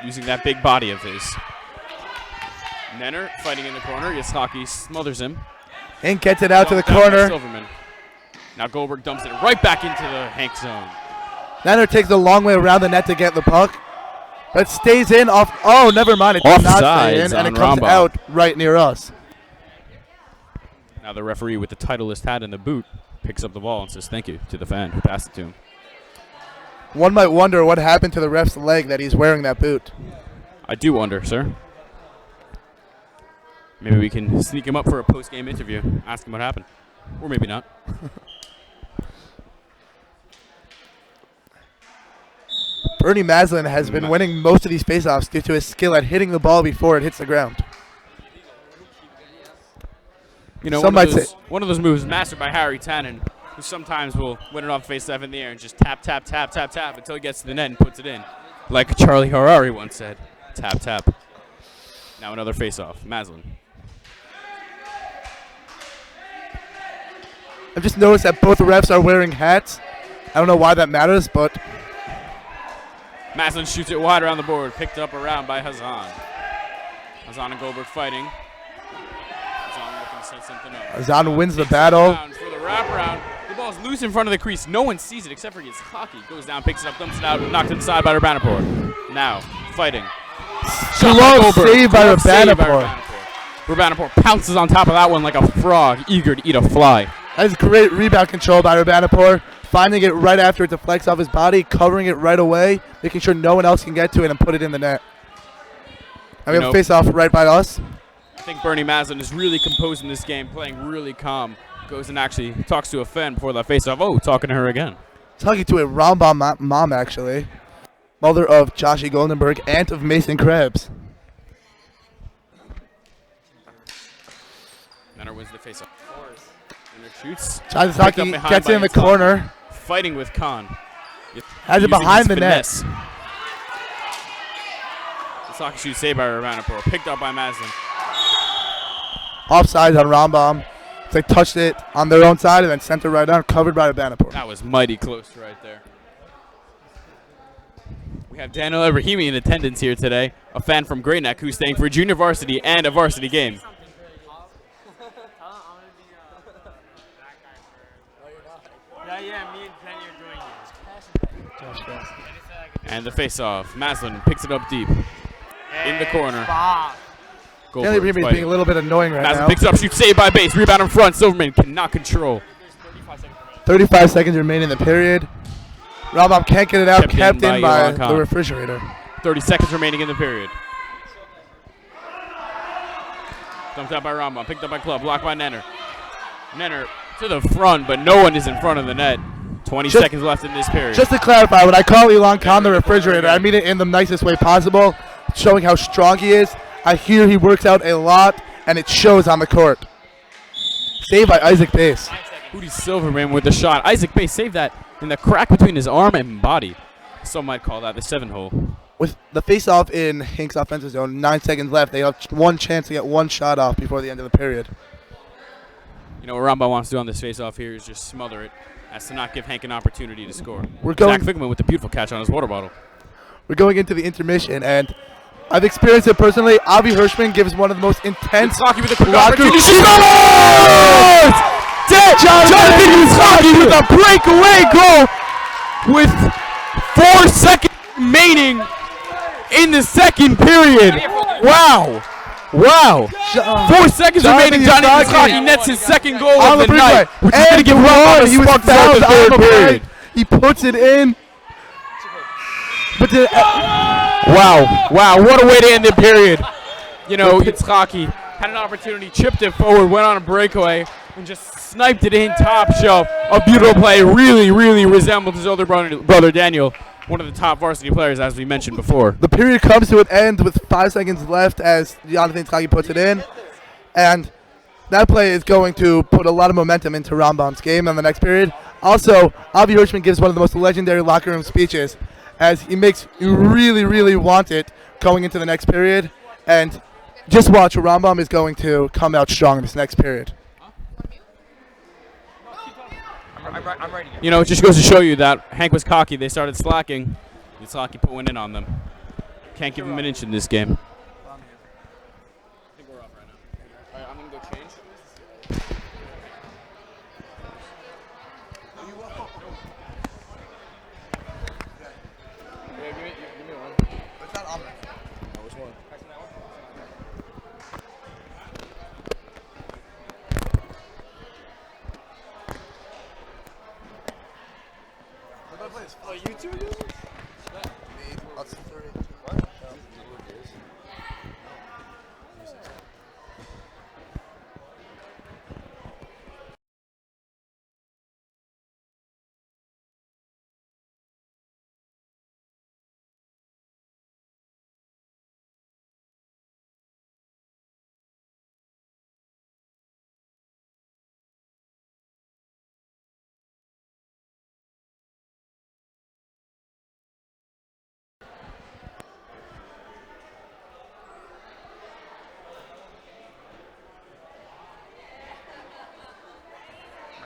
B: Using that big body of his. Nenner fighting in the corner. Yaskaki smothers him.
C: Hank gets it out to the corner.
B: Silverman. Now Goldberg dumps it right back into the Hank zone.
C: Nenner takes the long way around the net to get the puck. But stays in off. Oh, never mind. It did not stay in, and it comes out right near us.
B: Now the referee with the Titleist hat and the boot picks up the ball and says thank you to the fan who passed it to him.
C: One might wonder what happened to the ref's leg that he's wearing that boot.
B: I do wonder, sir. Maybe we can sneak him up for a post-game interview, ask him what happened. Or maybe not.
C: Bernie Maslin has been winning most of these faceoffs due to his skill at hitting the ball before it hits the ground.
B: You know,
C: Some might say
B: one of those moves mastered by Harry Tannen, who sometimes will win it off face-off in the air and just tap, tap, tap, tap, tap until he gets to the net and puts it in. Like Charlie Harari once said, tap, tap. Now another face-off, Maslin.
C: I've just noticed that both refs are wearing hats. I don't know why that matters, but
B: Maslin shoots it wide around the board, picked up around by Hazan. Hazan and Goldberg fighting. Hazan looking to set something up.
C: Hazan wins the battle.
B: For the wraparound. The ball's loose in front of the crease. No one sees it except for Yitzhaki. Goes down, picks it up, dumps it out, knocked inside by Rabanapur. Now, fighting.
C: Glove save by Rabanapur.
B: Rabanapur pounces on top of that one like a frog, eager to eat a fly.
C: That's great rebound control by Rabanapur. Finding it right after it deflects off his body, covering it right away, making sure no one else can get to it and put it in the net. And we have a face-off right by us.
B: I think Bernie Maslin is really composed in this game, playing really calm. Goes and actually talks to a fan before that face-off. Oh, talking to her again.
C: Talking to a Rambam mom, actually. Mother of Joshie Goldenberg, aunt of Mason Krebs.
B: Nenner wins the face-off. Nenner shoots.
C: Yitzhaki gets it in the corner.
B: Fighting with Khan.
C: Has it behind the net.
B: Yitzhaki shoots saved by Rabanapur. Picked up by Maslin.
C: Offside on Rambam. They touched it on their own side and then sent it right down, covered by Rabanapur.
B: That was mighty close right there. We have Daniel Ibrahimi in attendance here today, a fan from Great Neck who's staying for junior varsity and a varsity game.
A: Yeah, me and Penny are doing it.
B: And the face-off. Maslin picks it up deep. In the corner.
C: Daniel Ibrahimi being a little bit annoying right
B: Maslin
C: now.
B: picks it up, shoots saved by base. Rebound in front. Silverman cannot control.
C: 35 seconds remaining in the period. Rambam can't get it out. Kept in by the refrigerator.
B: 30 seconds remaining in the period. Dumped out by Rambam. Picked up by Club. Blocked by Nenner. Nenner to the front, but no one is in front of the net. 20 seconds left in this period.
C: Just to clarify, when I call Elon Khan the refrigerator, I mean it in the nicest way possible, showing how strong he is. I hear he works out a lot, and it shows on the court. Saved by Isaac Bass.
B: Hootie Silverman with the shot. Isaac Bass saved that in the crack between his arm and body. Some might call that the 7-hole.
C: With the face-off in Hank's offensive zone, 9 seconds left, they have one chance to get one shot off before the end of the period.
B: You know what Rambam wants to do on this face-off here is just smother it, as to not give Hank an opportunity to score. Zach Figman with the beautiful catch on his water bottle.
C: We're going into the intermission, and I've experienced it personally. Avi Hirschman gives one of the most intense
B: Yitzhaki with a quick
C: locker
B: opportunity. Scores! Jonathan Yitzhaki with a breakaway goal with 4 seconds remaining in the second period. Wow. Wow. 4 seconds remaining. Johnny Yitzhaki nets his second goal of the night, which is going to get Rambam a spark out the third period.
C: He puts it in. But
B: wow, what a way to end the period. You know, Yitzhaki had an opportunity, chipped it forward, went on a breakaway, and just sniped it in top shelf. A beautiful play, really resembled his older brother Daniel, one of the top varsity players, as we mentioned before.
C: The period comes to an end with 5 seconds left as Jonathan Yitzhaki puts it in. And that play is going to put a lot of momentum into Rambam's game in the next period. Also, Avi Hirschman gives one of the most legendary locker room speeches, as he makes you really want it going into the next period. And just watch, Rambam is going to come out strong in this next period.
F: I'm ready.
B: You know, it just goes to show you that Hank was cocky. They started slacking. Yitzhaki put one in on them. Can't give him an inch in this game. I think we're off right now. All right, I'm going to go change. Yeah, give me one.
C: It's not on there.
B: Oh, which one?
C: Oh, you two are doing this?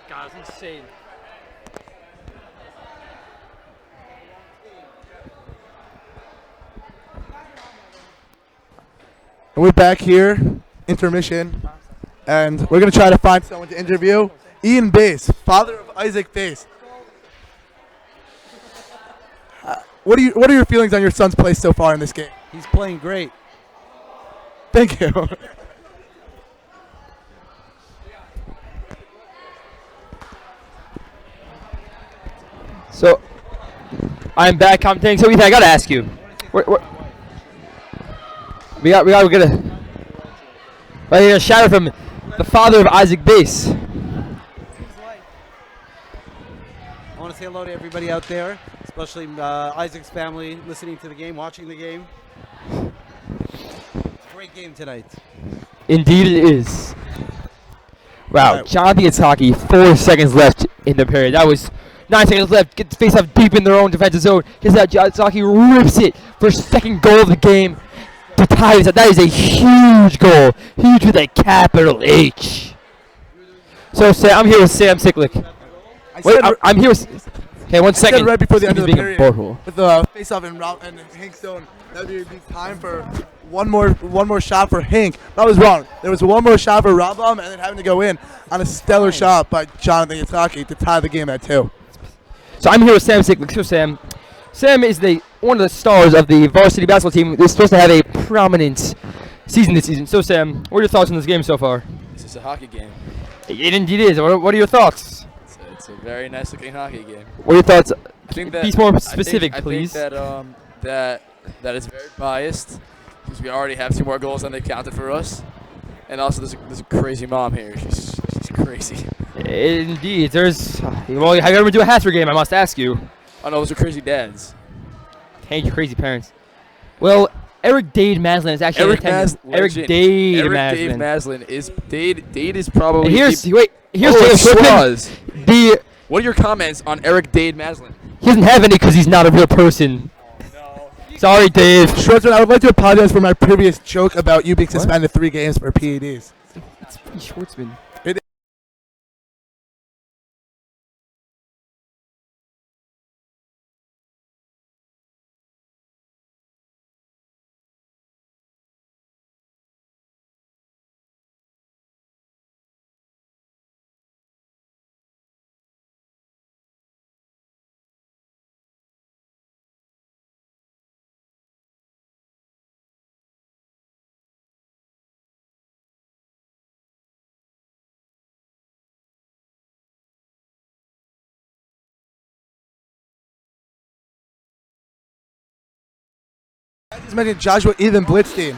A: God, it's insane.
C: And we're back here, intermission, and we're going to try to find someone to interview. Ian Bass, father of Isaac Bass. What are your feelings on your son's play so far in this game?
I: He's playing great.
C: Thank you.
D: So, I'm back commentating. So, Ethan, I gotta ask you. We got to get a shout out from the father of Isaac Bass.
I: I want to say hello to everybody out there, especially Isaac's family listening to the game, watching the game. It's a great game tonight.
D: Indeed, it is. Wow,
C: Right.
D: Jonathan Itaki, 4 seconds left in the period. That was 9 seconds left. Get the face off deep in their own defensive zone. Gets out. Itaki rips it for second goal of the game to tie this up. That is a huge goal. Huge with a capital H. So, I'm here with Sam Siklik. I'm here with. Okay, 1
C: I said
D: second.
C: right before the end of the
D: He's being a
C: period,
D: butthole.
C: with the face-off and Hank's zone, that would be time for one more shot for Hank. That was wrong. There was one more shot for Rambam, and then having to go in on a stellar shot by Jonathan Itaki to tie the game at 2.
D: So I'm here with Sam Siklik. So Sam is one of the stars of the varsity basketball team. They're supposed to have a prominent season this season. So Sam, what are your thoughts on this game so far?
B: This is a hockey game.
D: It indeed is. What are your thoughts?
B: It's a very nice looking hockey game.
D: What are your thoughts?
B: I think that
D: Be more specific, please.
B: I think that is very biased because we already have 2 more goals than they counted for us, and also there's a crazy mom here. She's crazy.
D: Indeed, there's. Well, have you ever been to a Hatcher game? I must ask you.
B: Oh no, those are crazy dads.
D: Thank you, crazy parents. Well, Eric Dade Maslin is actually
B: Eric Dade
D: Maslin.
B: Dade is probably.
D: And here's
B: the,
D: James
B: Schwaz.
D: The
B: What are your comments on Eric Dade Maslin?
D: he doesn't have any because he's not a real person. Sorry, Dave.
C: Schwartzman, I would like to apologize for my previous joke about you being suspended 3 games for PEDs.
D: It's Schwartzman.
C: Just mentioned Joshua Ethan Blitzstein.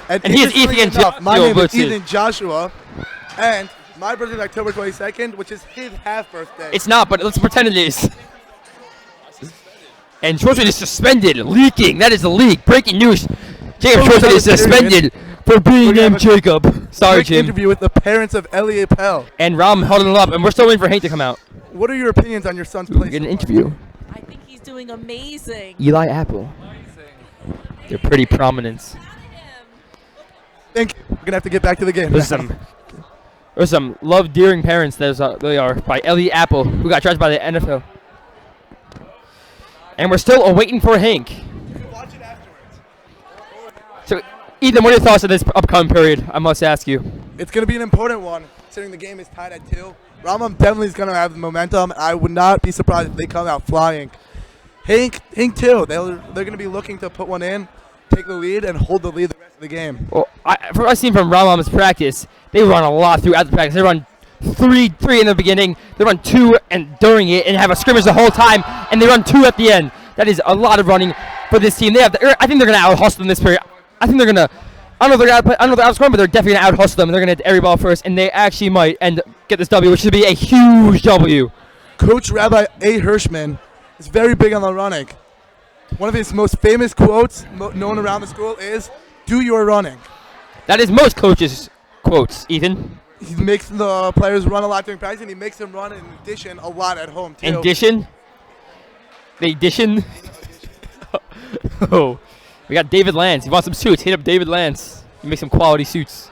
D: And he is
C: interestingly
D: Ethan
C: enough, my
D: Joshua
C: name is
D: Blitzstein.
C: Ethan Joshua, and my birthday is October 22nd, which is his half birthday.
D: It's not, but let's pretend it is. And Schwartzman is suspended, leaking. That is a leak. Breaking news. Jacob Schwartzman is suspended for being named Jacob. Sorry,
C: quick
D: Jim.
C: interview with the parents of Elliot Pell.
D: And Ram huddling him up, and we're still waiting for Hank to come out.
C: What are your opinions on your son's play?
D: Get an interview.
J: I think he's doing amazing.
D: Eli Apple. They're pretty prominent.
C: Think we're gonna have to get back to the game.
D: There's some love-dearing parents. They are by Ellie Apple, who got drafted by the NFL. And we're still awaiting for Hank. So, Ethan, what are your thoughts on this upcoming period? I must ask you.
C: It's gonna be an important one, considering the game is tied at 2. Ramam definitely is gonna have the momentum. I would not be surprised if they come out flying. Hank too. They're gonna be looking to put one in, take the lead, and hold the lead the rest of the game.
D: Well, from what I've seen from Ramam's practice, they run a lot throughout the practice. They run three in the beginning. They run 2 and during it, and have a scrimmage the whole time, and they run 2 at the end. That is a lot of running for this team. I think they're gonna out hustle them this period. I think they're gonna. I don't know if they're outscoring, but they're definitely gonna out hustle them. They're gonna hit every ball first, and they actually might get this W, which should be a huge W.
C: Coach Rabbi A. Hirschman is very big on the running. One of his most famous quotes known around the school is, "Do your running."
D: That is most coaches' quotes, Ethan.
C: He makes the players run a lot during practice, and he makes them run in addition a lot at home too.
D: Addition? The addition? Oh. We got David Lance. He wants some suits. Hit up David Lance. He makes some quality suits.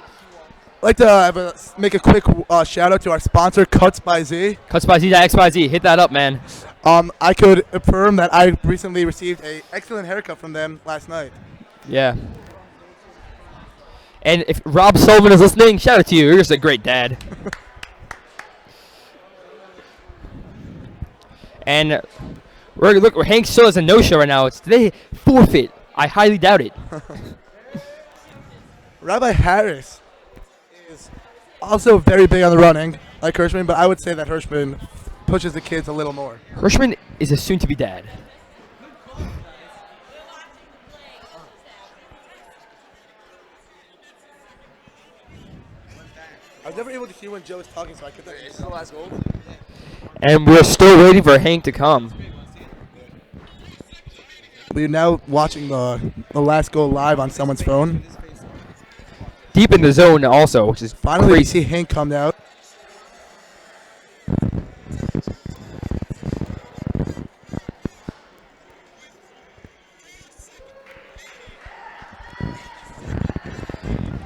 C: I'd like to make a quick shout out to our sponsor, Cuts by Z.
D: Cuts by Z, XYZ. Hit that up, man.
C: I could affirm that I recently received an excellent haircut from them last night.
D: Yeah. And if Rob Sullivan is listening, shout out to you. You're just a great dad. And look, Hank still has a no-show right now. It's today forfeit. I highly doubt it.
C: Rabbi Harris is also very big on the running, like Hirschman, but I would say that Hirschman pushes the kids a little more.
D: Hirschman is a soon-to-be dad.
C: I was never able to hear when Joe was talking, so I could. This is the last goal.
D: And we're still waiting for Hank to come.
C: We're now watching the last goal live on someone's phone.
D: Deep in the zone also, which is
C: Finally, we
D: crazy.
C: see Hank come out.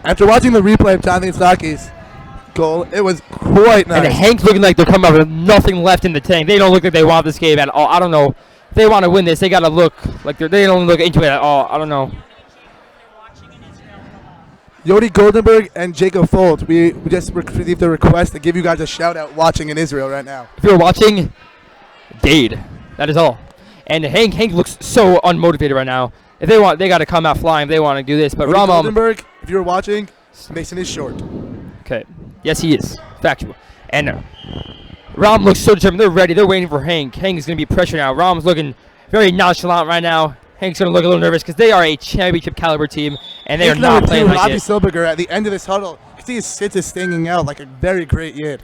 C: After watching the replay of Jonathan Saki's goal, it was quite nice.
D: And Hank's looking like they're coming out with nothing left in the tank. They don't look like they want this game at all. I don't know. If they want to win this, they got to look like they don't look into it at all. I don't know.
C: Yodi Goldenberg and Jacob Folt, we just received a request to give you guys a shout out watching in Israel right now.
D: If you're watching, Dade. That is all. And Hank looks so unmotivated right now. If they want, they got to come out flying. If they want to do this. But
C: Yodi
D: Ramam,
C: Goldenberg, if you're watching, Mason is short.
D: okay. Yes, he is. Factual. And Ram looks so determined. They're ready. They're waiting for Hank. Hank is going to be pressure now. Ram's looking very nonchalant right now. Hank's going to look a little nervous because they are a championship caliber team, and they are not playing like
C: Robbie
D: it.
C: Silberger at the end of this huddle. You can see his sit is stinging out like a very great yid.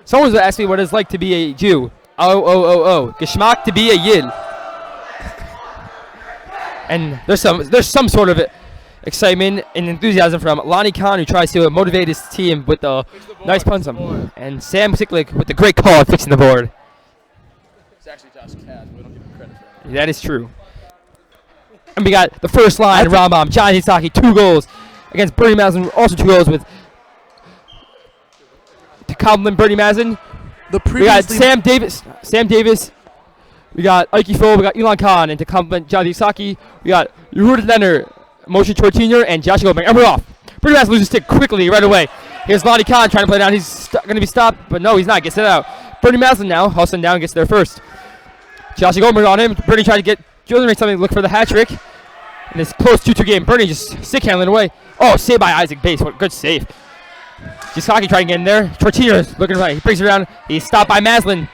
D: Someone's asked me what it's like to be a Jew. Oh. Geschmack to be a Yid. And there's some sort of excitement and enthusiasm from Lonnie Kahn, who tries to motivate his team with the nice punts, and Sam Siklik with the great call of fixing the board.
B: It's actually Josh Cash, but we don't give him credit for
D: That is true. And we got the first line, Rambam, John Hisaki, 2 goals against Bernie Mazin, also 2 goals with to compliment Bernie Mazin. We got Sam Davis. We got Ike Fo, we got Elon Khan, and to compliment John Hisaki, we got Yehuda Lenner, Moshe Tortiner, and Josh Goldberg. And we're off. Bernie Mazin loses stick quickly right away. Here's Lonnie Khan trying to play down. He's going to be stopped, but no, he's not. Gets it out. Bernie Mazin now, hustling down, gets there first. Josh Goldberg on him. Bernie trying to get Jordan make something, look for the hat trick. And it's close 2-2 game. Bernie just stick handling away. Oh, saved by Isaac Bates. What a good save. Jisaki trying to get in there. Tortina's looking right. He brings it around. He's stopped by Maslin.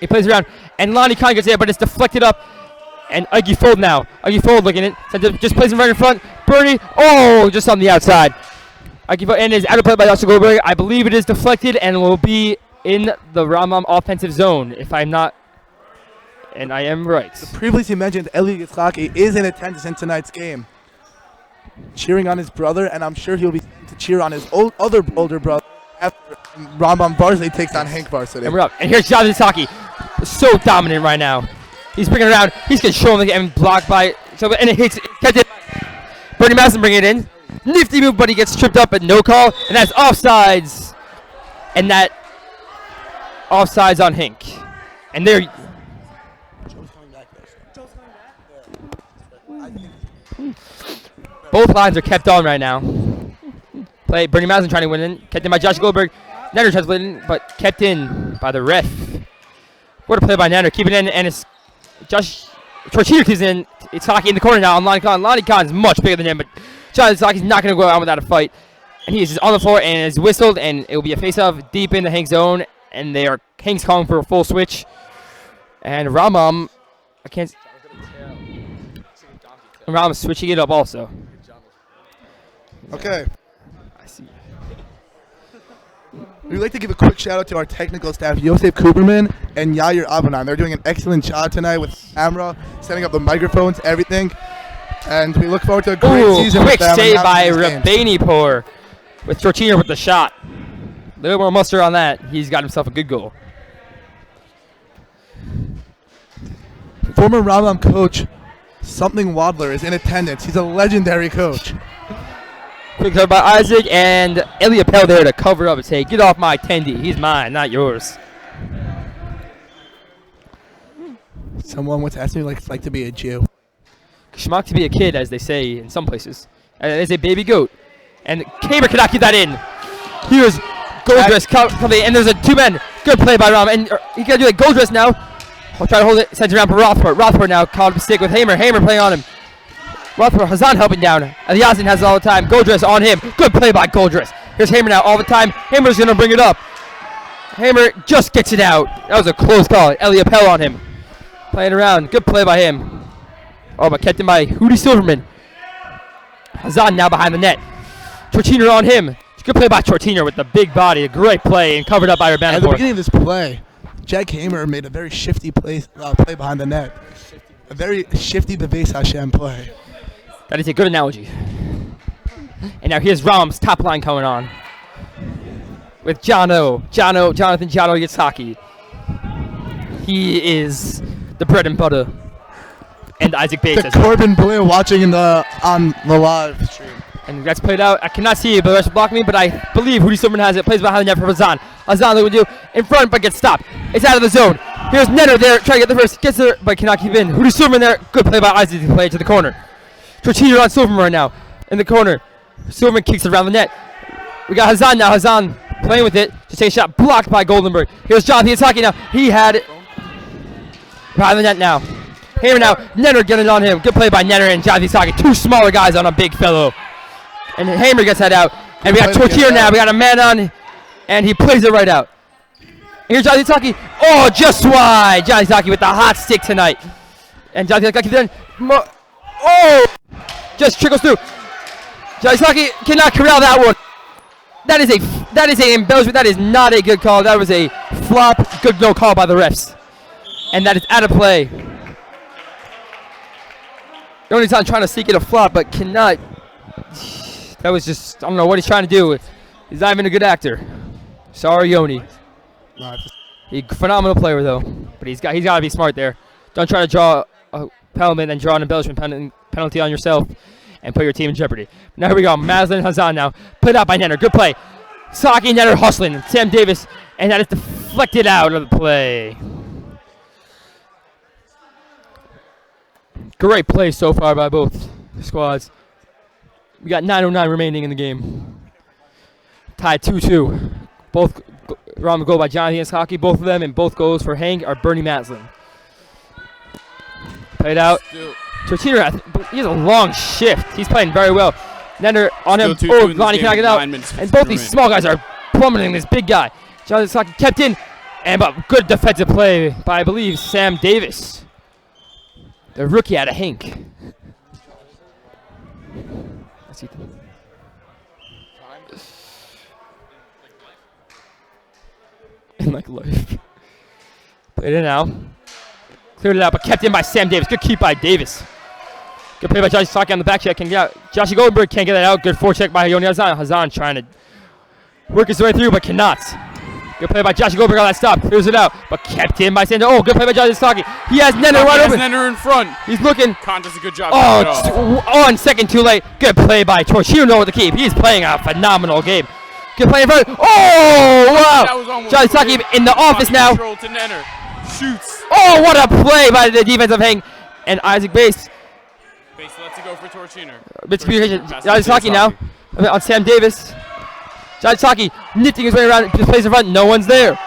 D: He plays around. And Lonnie Khan gets there, but it's deflected up. And Uggy Fold now. Uggy Fold looking at it. Just plays him right in front. Bernie. Oh, just on the outside. Uggy Fold. And is out of play by Josh Goldberg. I believe it is deflected and will be in the Ramam offensive zone, if I'm not. And I am right.
C: The previously mentioned Eli Yitzhaki is in attendance in tonight's game, cheering on his brother, and I'm sure he'll be to cheer on his other older brother after Rambam Varsity takes on Hank Varsity.
D: And we're up. And here's John Yitzhaki, so dominant right now. He's bringing it around. He's controlling it and blocked by. And it hits. Catch it. Bernie Madsen bringing it in. Nifty move, but he gets tripped up, but no call. And that's offsides. And that offsides on Hank. And there. Both lines are kept on right now. Play Bernie Madsen trying to win in. Kept in by Josh Goldberg. Nander tries to win in, but kept in by the ref. What a play by Nander. Keep it in, and it's Josh Tortino keeps in. It's Hockey in the corner now on Lonnie Khan. Lonnie Khan is much bigger than him, but John Saki's not going to go out without a fight. And he is just on the floor and is whistled, and it will be a face-off deep in the Hank zone. And they are Hank's calling for a full switch. And Ramam, I can't. Ramam's switching it up also.
C: Okay.
D: I see.
C: We'd like to give a quick shout out to our technical staff, Yosef Cooperman and Yair Abanan. They're doing an excellent job tonight with camera, setting up the microphones, everything. And we look forward to a great season with
D: Quick
C: them.
D: save by Rabanipur with Tortino with the shot. A little more mustard on that. He's got himself a good goal.
C: Former Rambam coach, Something Wadler, is in attendance. He's a legendary coach.
D: Quick cover by Isaac, and Elliot Pell there to cover up and say, get off my tendy. He's mine, not yours.
C: Someone once asked me like it's like to be a Jew.
D: Schmuck to be a kid, as they say in some places. And it is a baby goat. And Kamer cannot keep that in. Here's Goldress coming, and there's a 2 men. Good play by Ram, and he got to do it. Goldress now. I'll try to hold it. Sends it around for Rothport. Rothport now caught a mistake with Hamer. Hamer playing on him. Rothport, Hazan helping down. And Yazin has it all the time. Goldress on him. Good play by Goldress. Here's Hamer now all the time. Hamer's going to bring it up. Hamer just gets it out. That was a close call. Elliot Pell on him. Playing around. Good play by him. Oh, but kept in by Hootie Silverman. Hazan now behind the net. Tortiner on him. Good play by Tortiner with the big body. A great play and covered up by Urbana.
C: At the beginning of this play, Jack Hamer made a very shifty play behind the net. A very shifty Beves Hashem play.
D: That is a good analogy. And now here's Ram's top line coming on. With Jonathan Yatsaki. He is the bread and butter. And Isaac Bates.
C: The Corbin Blair watching on the live stream.
D: And that's played out. I cannot see it, but the rest block me. But I believe Hootie Silverman has it. Plays behind the net for Hazan. Hazan looking to do in front, but gets stopped. It's out of the zone. Here's Nenner there, trying to get the first. Gets there, but cannot keep in. Hootie Silverman there. Good play by Isaac to play it to the corner. Tortino on Silverman right now. In the corner. Silverman kicks it around the net. We got Hazan now. Hazan playing with it. Just take a shot. Blocked by Goldenberg. Here's Jonathan Yatsaki now. He had it. Behind the net now. Hamer now. Nenner getting on him. Good play by Nenner and Jonathan Yatsaki. Two smaller guys on a big fellow. And Hamer gets that out. And we got Tortilla now. We got a man on. And he plays it right out. Here's Johnny Taki. Oh, just wide. Johnny Taki with the hot stick tonight. And Johnny Taki then. Oh! Just trickles through. Johnny Taki cannot corral that one. That is a embellishment. That is not a good call. That was a flop. Good no call by the refs. And that is out of play. Yoni's not trying to seek it a flop, but cannot. That was just, I don't know what he's trying to do. He's not even a good actor. Sorry, Yoni. He's a phenomenal player, though. But he's got to be smart there. Don't try to draw a penalty and draw an embellishment penalty on yourself and put your team in jeopardy. Now here we go. Maslin Hazan now. Put out by Nenner. Good play. Saki Nenner hustling. Sam Davis. And that is deflected out of the play. Great play so far by both squads. We got 9:09 remaining in the game. Tied 2-2. Both round the goal by Jonathan Yatsaki. Both of them, and both goals for Hank are Bernie Maslin. Played out. Tortino, he has a long shift. He's playing very well. Nenner on him. Oh, Lonnie cannot get out. And both these small guys are plummeting this big guy. Jonathan Yatsaki kept in. And good defensive play by, I believe, Sam Davis. The rookie out of Hank. Let's see. In like life. Played it now. Cleared it out, but kept in by Sam Davis. Good keep by Davis. Good play by Josh Saki on the back check. Can get out. Joshy Goldenberg can't get that out. Good forecheck by Yoni Hazan. Hazan trying to work his way through, but cannot. Good play by Josh Goldberg on that stop. Clears it out, but kept in by Sandra. Oh, good play by Josh Saki. He has Nenner wide open.
B: Nenner in front.
D: He's looking.
B: Khan does a good job.
D: Oh, on second too late. Good play by Torchino know what to keep. He's playing a phenomenal game. Good play in front. Oh, wow. Josh Saki in the office now.
B: To Nenner. Shoots.
D: Oh, what a play by the defensive Hang. And Isaac Bates.
B: Bates lets it go for Torchino.
D: Miscommunication. Josh Saki now on Sam Davis. Josh Saki knitting his way around, just plays in front, no one's there.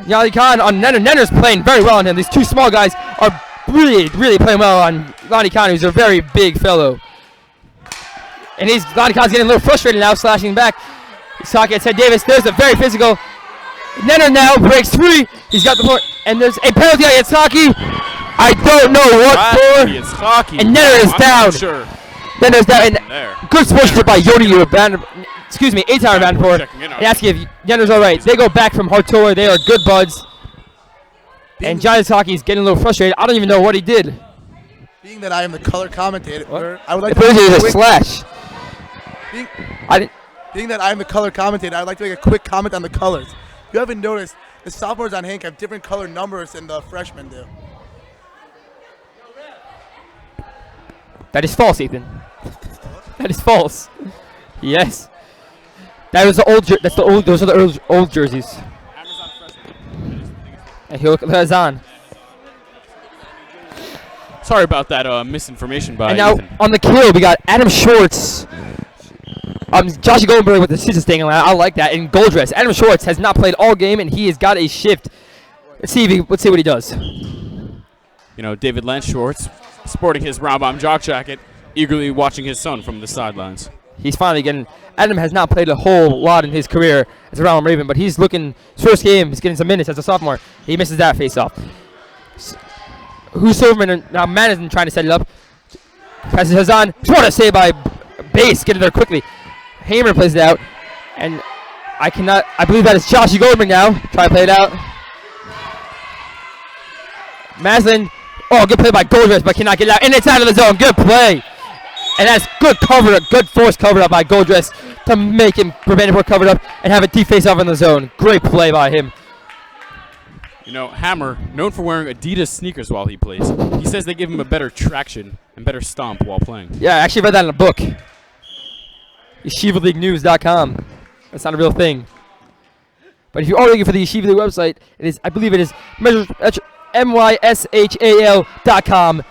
D: Yali Khan on Nenner. Nenner's playing very well on him. These two small guys are really playing well on Lonnie Khan, who's a very big fellow. And Lonnie Khan's getting a little frustrated now, slashing back. Saki and Ted Davis, there's a very physical. Nenner now breaks free. He's got the point, and there's a penalty on Yatsaki. I don't know what for. And Nenner is down.
B: Sure.
D: Nenner's down. And good sportsmanship by Yoni Urbana. Excuse me, 8-hour Vanderpool. And ask if Yenner's all right. They go back from Hartola. They are good buds. And Johnny Saki is getting a little frustrated. I don't even know what he did.
C: Being that I am the color commentator,
D: what?
C: I would like
D: to make a slash.
C: Being that I am the color commentator, I'd like to make a quick comment on the colors. If you haven't noticed, the sophomores on Hank have different color numbers than the freshmen do.
D: That is false, Ethan. That is false. Yes. That was the old. That's the old. Those are the old jerseys. And he'll that's on.
B: Sorry about that misinformation by
D: And now
B: Ethan.
D: on the kill, we got Adam Schwartz. Josh Goldberg with the scissors thing. I like that. In gold dress, Adam Schwartz has not played all game, and he has got a shift. Let's see what he does.
B: You know, David Lance Schwartz sporting his Rambam jock jacket, eagerly watching his son from the sidelines.
D: He's finally getting. Adam has not played a whole lot in his career as a Rambam Raven, but he's looking. His first game, he's getting some minutes as a sophomore. He misses that face-off. Who's Silverman? Now Madison trying to set it up. Passes Hazan. What a save by Base. Get it there quickly. Hamer plays it out, and I believe that is Joshy Goldberg now. Try to play it out. Maslin. Oh, good play by Goldress, but cannot get it out, and it's out of the zone. Good play. And that's good cover, good force cover up by Goldress to make him prevent it covered up and have a deep face off in the zone. Great play by him.
B: You know, Hammer, known for wearing Adidas sneakers while he plays, he says they give him a better traction and better stomp while playing.
D: Yeah, I actually read that in a book. YeshivaLeagueNews.com. That's not a real thing. But if you are looking for the Yeshiva League website, I believe it is MYSHAL.com.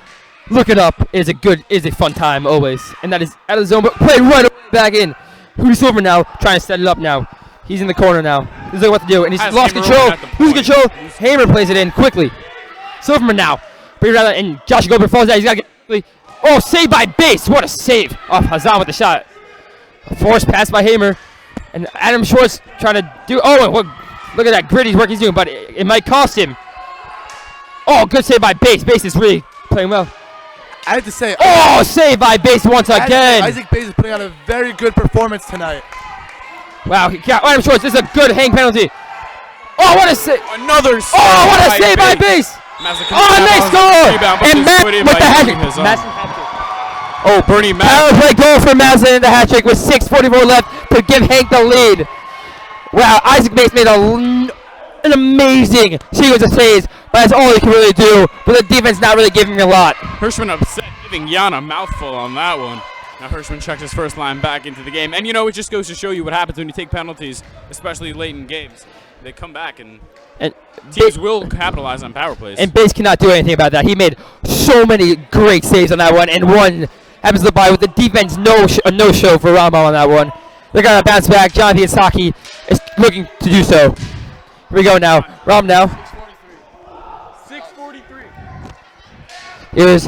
D: Look it up. It is a fun time always. And that is out of the zone, but played right back in. Who's Silver now? Trying to set it up now. He's in the corner now. He's looking what to do, and he's lost control. Loses control. Hamer plays it in quickly. Silverman now. And Josh Goldberg falls out. He's got to get quickly. Oh, saved by Base. What a save. Off Hazan with the shot. A forced pass by Hamer. And Adam Schwartz trying to do. Oh, look at that gritty work he's doing, but it might cost him. Oh, good save by Base. Base is really playing well.
C: I have to say.
D: Oh, save by Base once again.
C: Isaac Base is putting on a very good performance tonight.
D: Wow, Adam Schwartz, this is a good hang penalty. Oh, what a save.
B: Another save.
D: Oh, what a save by Base. Oh, nice goal. And Matt with the hat-trick.
B: Oh, Bernie Matt.
D: Power play goal for Maslin in the hat-trick with 6:44 left to give Hank the lead. Wow, Isaac Base made an amazing sequence of saves, but that's all he can really do. But the defense not really giving him a lot.
B: Hirschman upset, giving Jan a mouthful on that one. Now Hirschman checks his first line back into the game. And, you know, it just goes to show you what happens when you take penalties, especially late in games. They come back and teams will capitalize on power plays.
D: And Base cannot do anything about that. He made so many great saves on that one, and one happens to buy with the defense no-show for Ramo on that one. They're going to bounce back. Jonathan Saki is looking to do so. Here we go now. Rom now.
A: 6:43.
D: Here's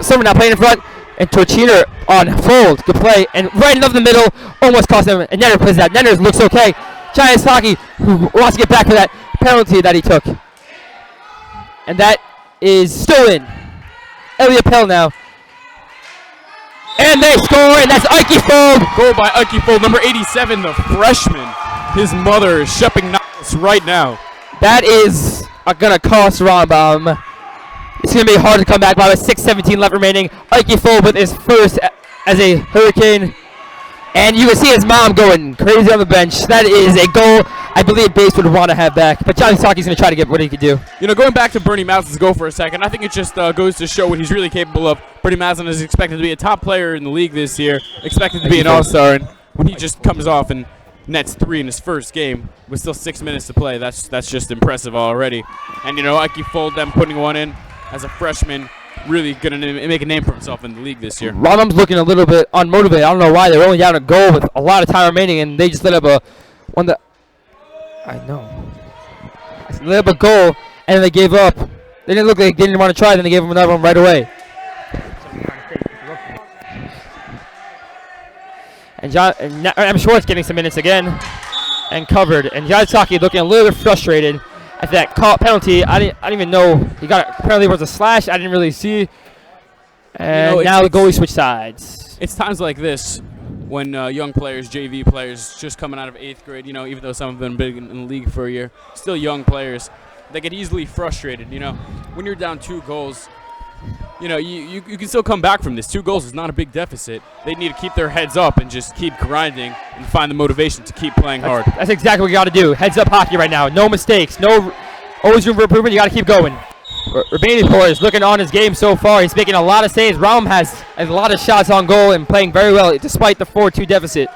D: Summer now playing in front. And Torchiner on fold. Good play. And right into the middle. Almost cost him. And Nenner plays that. Nenner looks okay. Giant Saki, who wants to get back for that penalty that he took. And that is still in. Elliot Pell now. And they score, and that's Ike Fold.
B: Goal by Ike Fold, number 87, the freshman. His mother is shipping Niles right now.
D: That is going to cost Rambam. It's going to be hard to come back by with 6:17 left remaining. Ike Fold with his first as a Hurricane. And you can see his mom going crazy on the bench. That is a goal I believe Base would want to have back. But Johnny Saki's going to try to get what he can do.
B: You know, going back to Bernie Maslin's goal for a second, I think it just goes to show what he's really capable of. Bernie Maslin is expected to be a top player in the league this year, expected to be an all-star, and when he just comes off and nets 3 in his first game with still 6 minutes to play, that's just impressive already. And, you know, Ike Fold, them putting one in as a freshman, really going to make a name for himself in the league this year.
D: Rodham's looking a little bit unmotivated. I don't know why. They're only down a goal with a lot of time remaining, and they just let up a one that I know. They let up a goal, and then they gave up. They didn't look like they didn't want to try, then they gave him another one right away. And Adam Schwartz getting some minutes again, and covered. And John Saki looking a little bit frustrated at that penalty. I didn't even know he got it. Apparently it was a slash. I didn't really see. And you know, now the goalie switched sides.
B: It's times like this when young players, JV players, just coming out of 8th grade, you know, even though some have been big in the league for a year, still young players, they get easily frustrated, you know. When you're down 2 goals, you know, you can still come back from this. 2 goals is not a big deficit. They need to keep their heads up and just keep grinding and find the motivation to keep playing hard.
D: That's exactly what you got to do. Heads up hockey right now. No mistakes. No, always room for improvement. You got to keep going. Urbanipur is looking on his game so far. He's making a lot of saves. Ram has a lot of shots on goal and playing very well despite the 4-2 deficit.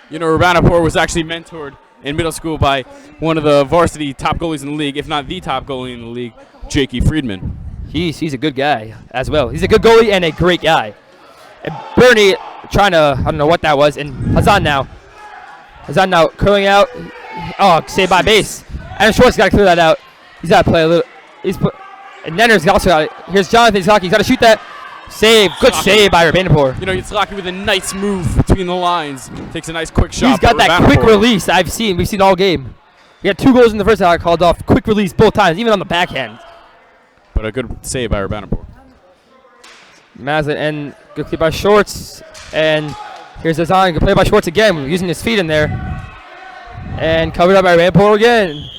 B: You know, Urbanipur was actually mentored in middle school by one of the varsity top goalies in the league, if not the top goalie in the league, Jakey Friedman.
D: He's a good guy as well. He's a good goalie and a great guy. And Bernie trying to, I don't know what that was, and Hazan now curling out. Oh, saved by base. Adam Schwartz got to clear that out. He's got to play a little. And Nenner's also got it. Here's Jonathan Itzhaki. He's got to shoot that. Save. Good save by Urbanipur.
B: You know, Itzhaki with a nice move between the lines. Takes a nice quick shot.
D: He's got that quick release we've seen all game. He had 2 goals in the first half called off. Quick release both times, even on the backhand.
B: But a good save by Urbanipur.
D: Mazin and good play by Schwartz. And here's Azan. Good play by Schwartz again, using his feet in there. And covered up by Urbanipur again.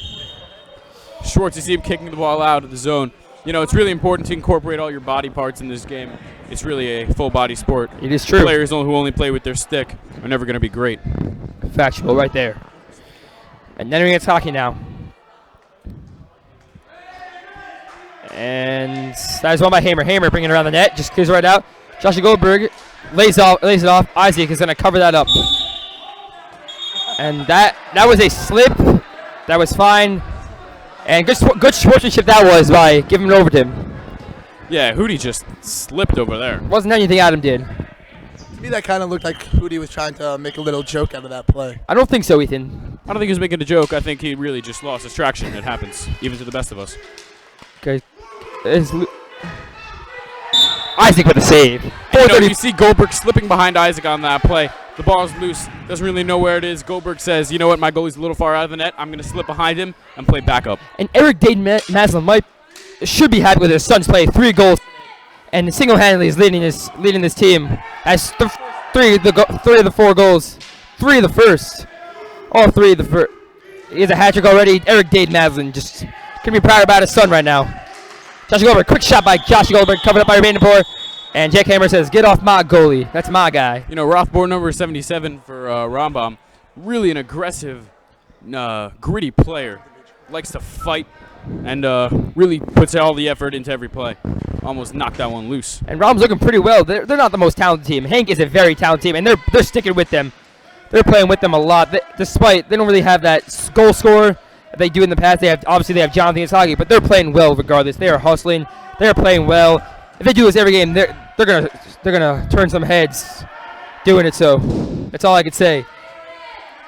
B: Schwartz, you see him kicking the ball out of the zone. You know, it's really important to incorporate all your body parts in this game. It's really a full-body sport.
D: It is true.
B: Players who only play with their stick are never going to be great.
D: Factual right there. And then it's hockey now. And that is won by Hamer. Hamer bringing it around the net. Just clears right out. Joshua Goldberg lays it off. Isaac is going to cover that up. And that was a slip. That was fine. And good sportsmanship that was by giving it over to him.
B: Yeah, Hootie just slipped over there.
D: Wasn't anything Adam did.
C: To me, that kind of looked like Hootie was trying to make a little joke out of that play.
D: I don't think so, Ethan.
B: I don't think he was making a joke. I think he really just lost his traction. It happens, even to the best of us.
D: Okay. Isaac with a save.
B: You know, you see Goldberg slipping behind Isaac on that play. The ball's loose. Doesn't really know where it is. Goldberg says, you know what, my goalie's a little far out of the net. I'm going to slip behind him and play backup.
D: And Eric Dayton Maslin should be happy with his son's play. 3 goals. And single-handedly is leading this team. As 3 of the 4 goals. 3 of the first. All 3 of the first. He has a hat trick already. Eric Dayton Maslin just can be proud about his son right now. Josh Goldberg, quick shot by Josh Goldberg, covered up by Urbanipur. And Jake Hammer says, get off my goalie. That's my guy.
B: You know, Rothborn number 77 for Rambam. Really an aggressive, gritty player. Likes to fight and really puts all the effort into every play. Almost knocked that one loose.
D: And Rambam's looking pretty well. They're not the most talented team. Hank is a very talented team, and they're sticking with them. They're playing with them a lot. Despite they don't really have that goal scorer that they do in the past. They have Jonathan Itzhaki, but they're playing well regardless. They are hustling. They're playing well. If they do this every game, they're gonna turn some heads doing it. So that's all I could say.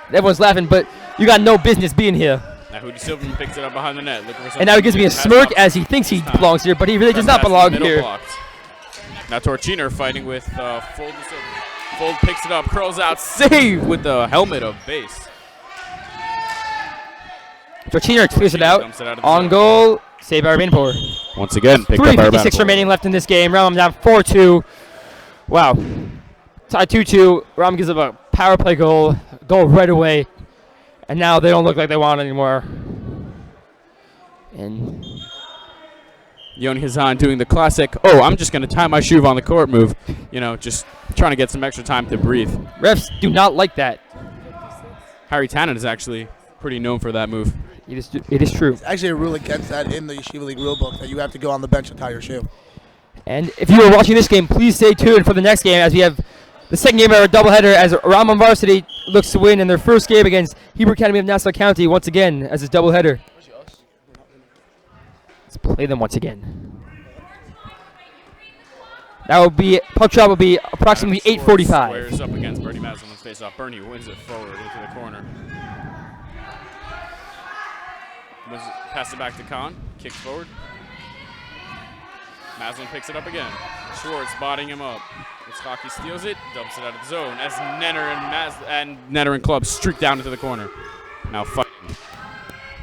D: Everyone's laughing, but you got no business being here.
B: Now Hootie Silverman picks it up behind the net.
D: And now he gives me a smirk as he thinks he belongs here, but he really does not belong here.
B: Blocked. Now Torchiner fighting with Fold to Silverman. Fold picks it up, curls out, save with the helmet of base.
D: Torchiner clears it out. On goal, save by Urbanipur.
B: Once again, picked up by Urbanipur.
D: 3:56 remaining left in this game. Ram down 4-2. Wow. Tied 2-2. Ram gives up a power play goal right away. And now they don't look like they want it anymore. And
B: Yoni Hazan doing the classic, I'm just going to tie my shoe on the court move. You know, just trying to get some extra time to breathe.
D: Refs do not like that.
B: Harry Tannen is actually pretty known for that move.
D: It is true.
C: There's actually a rule against that in the Yeshiva League rulebook that you have to go on the bench and tie your shoe.
D: And if you are watching this game, please stay tuned for the next game as we have the second game of our doubleheader as Rambam Varsity looks to win in their first game against Hebrew Academy of Nassau County once again as a doubleheader. Let's play them once again. That will be, puck drop will be approximately 8:45.
B: Squares up against Bernie Maslin on face off. Bernie wins it forward into the corner. Pass it back to Khan. Kicks forward. Maslin picks it up again. Schwartz bodying him up. Itzhaki steals it, dumps it out of the zone as Nenner and Club streak down into the corner. Now fighting.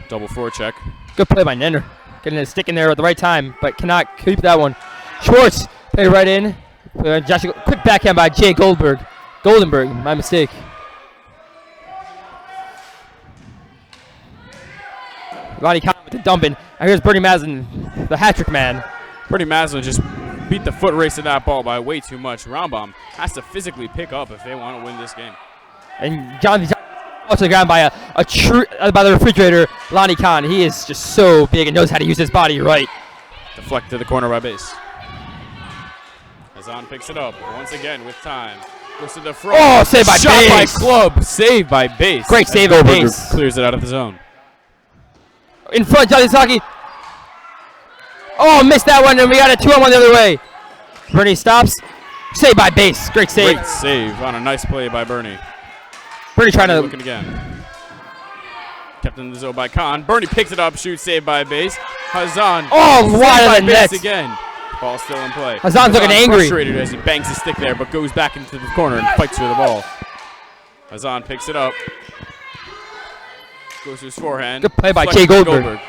B: Double forecheck.
D: Good play by Nenner. Getting his stick in there at the right time, but cannot keep that one. Schwartz played right in. Quick backhand by Jay Goldenberg, my mistake. Lonnie Khan with the dumping. And here's Bernie Maslin, the hat-trick man.
B: Bernie Maslin just beat the foot race of that ball by way too much. Rambam has to physically pick up if they want to win this game.
D: And Jonathan also got by by the refrigerator, Lonnie Khan. He is just so big and knows how to use his body right.
B: Deflect to the corner by base. Hazan picks it up once again with time. Goes to the front.
D: Oh, saved by
B: Shot
D: base.
B: by Club. Saved by base.
D: Great save by base.
B: Clears it out of the zone.
D: In front, Yamazaki. Oh, missed that one, and we got a 2-on-1 the other way. Bernie stops. Saved by base. Great save.
B: Great save on a nice play by Bernie.
D: Bernie trying to.
B: Looking again. Kept in the zone by Khan. Bernie picks it up. Shoots. Saved by base. Hazan.
D: Oh, wide
B: by
D: of the
B: base
D: net.
B: again. Ball still in play.
D: Hazan's looking angry.
B: Frustrated as he bangs his stick there, but goes back into the corner and fights for the ball. Hazan picks it up. Goes to his forehand.
D: Good play by
B: Deflected
D: Jay
B: to
D: Goldberg.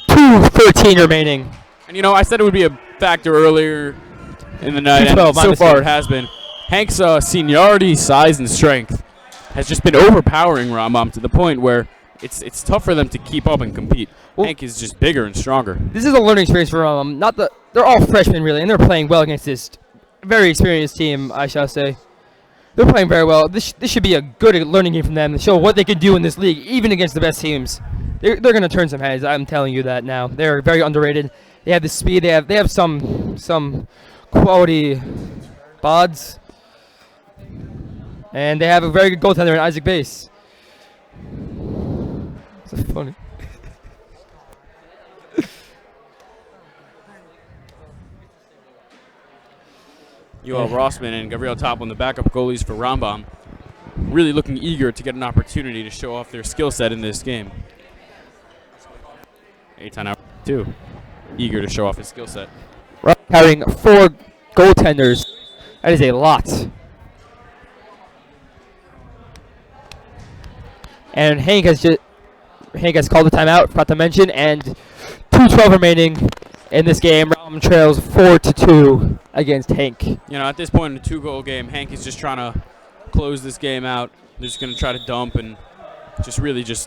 D: 2:13 remaining.
B: And you know, I said it would be a factor earlier in the night, and
D: 2:12,
B: so
D: minus
B: far
D: two.
B: it has been. Hank's seniority, size, and strength has just been overpowering Rambam to the point where it's tough for them to keep up and compete. Hank is just bigger and stronger.
D: This is a learning experience for they're all freshmen really, and they're playing well against this very experienced team, I shall say. They're playing very well. This should be a good learning game for them to show what they can do in this league, even against the best teams. They're going to turn some heads. I'm telling you that now. They're very underrated. They have the speed. They have some quality bods, and they have a very good goaltender in Isaac Base. It's funny.
B: Yoel Rossman and Gabriel Toplin, the backup goalies for Rambam, really looking eager to get an opportunity to show off their skill set in this game. Eitan out too, eager to show off his skill set.
D: Carrying 4 goaltenders. That is a lot. And Hank has called the timeout, forgot to mention, and 2:12 remaining in this game. Ram trails 4-2 against Hank.
B: You know, at this point in a 2-goal game, Hank is just trying to close this game out. They're just going to try to dump and just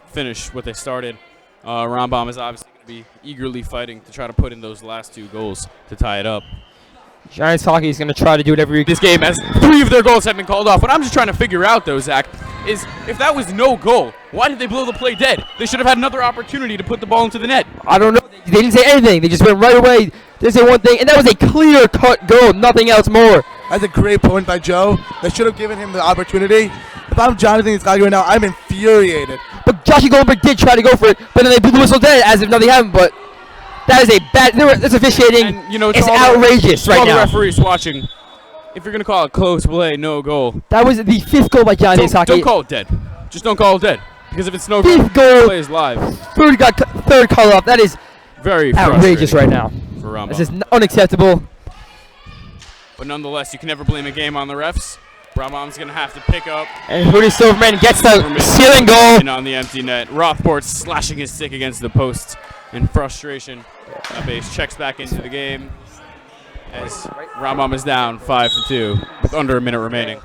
B: finish what they started. Rambam is obviously going to be eagerly fighting to try to put in those last 2 goals to tie it up.
D: Giants hockey is going to try to do it every
B: This game, as 3 of their goals have been called off. What I'm just trying to figure out, though, Zach, is if that was no goal, why did they blow the play dead? They should have had another opportunity to put the ball into the net.
D: I don't know. They didn't say anything. They just went right away. They didn't say one thing, and that was a clear-cut goal. Nothing else more.
C: That's a great point by Joe. They should have given him the opportunity. If I'm Jonathan Itzhaki right now, I'm infuriated.
D: But Joshy Goldberg did try to go for it, but then they blew the whistle dead as if nothing happened. But that is a bad. This officiating
B: And, you know,
D: is
B: to all
D: outrageous
B: to
D: right
B: all
D: now.
B: the referees watching, if you're going to call it close play, no goal,
D: That was the 5th goal by Johnny Itzhaki.
B: don't call it dead. Just don't call it dead. Because if it's no goal,
D: 5th goal.
B: the play is live.
D: Third call off. That is
B: Very
D: outrageous right now.
B: for Rambam.
D: This is unacceptable.
B: But nonetheless, you can never blame a game on the refs. Rambam's going to have to pick up.
D: And Rudy Silverman gets the
B: Silverman
D: ceiling goal.
B: in on the empty net. Rothport slashing his stick against the post in frustration. Base checks back into the game as Rambam is down 5-2 with under a minute remaining.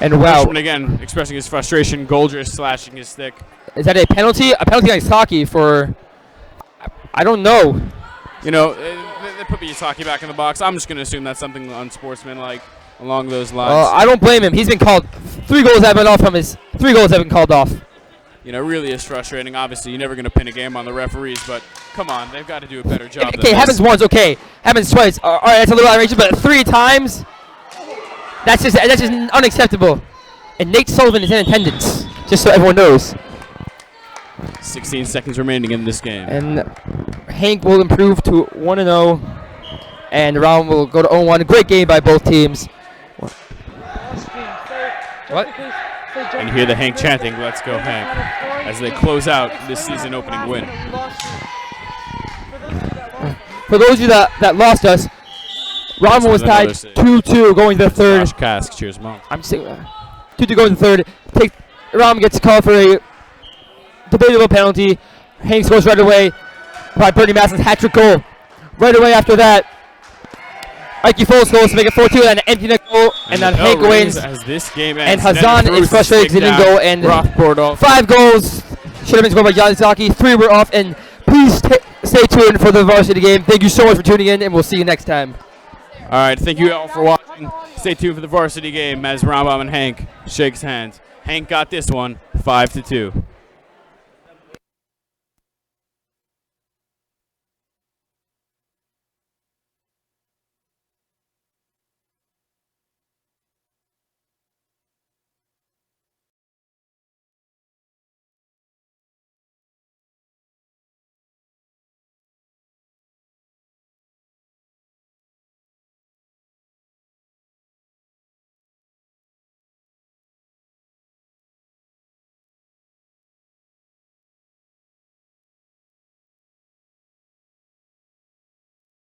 D: And wow,
B: Freshman again expressing his frustration. Goldrich slashing his stick.
D: is that a penalty? A penalty on Itzhaki for, I don't know.
B: You know, they put Miyazaki back in the box. I'm just going to assume that's something unsportsmanlike along those lines.
D: I don't blame him. He's been called 3 goals have been off from his 3 goals have been called off.
B: You know, really is frustrating. Obviously, you're never going to pin a game on the referees, but come on, they've got to do a better job.
D: Okay, happens once, okay. Happens twice. All right, that's a little outrageous, but 3 times, that's just unacceptable. And Nate Sullivan is in attendance, just so everyone knows.
B: 16 seconds remaining in this game.
D: And Hank will improve to 1-0, and Ram will go to 0-1. Great game by both teams. What?
B: And you hear the Hank chanting, "Let's go Hank," as they close out this season opening win.
D: For those of you that lost us, Ram was tied 2-2 going to the third.
B: Josh Kask, cheers, Mom.
D: I'm saying 2-2 going to the third. Ram gets a call for a debatable penalty. Hank scores right away by Bernie Masson's hat-trick goal. Right away after that, Ike Foles goes to make it 4-2 and an empty net goal, and then Hank wins.
B: As this game
D: And
B: ends,
D: Hazan is frustrated because he didn't go. And
B: Rothport
D: 5 goals should have been scored by John Zaki. 3 were off. And please stay tuned for the varsity game. Thank you so much for tuning in, and we'll see you next time.
B: All right, thank you all for watching. Stay tuned for the varsity game as Rambam and Hank shakes hands. Hank got this one 5-2.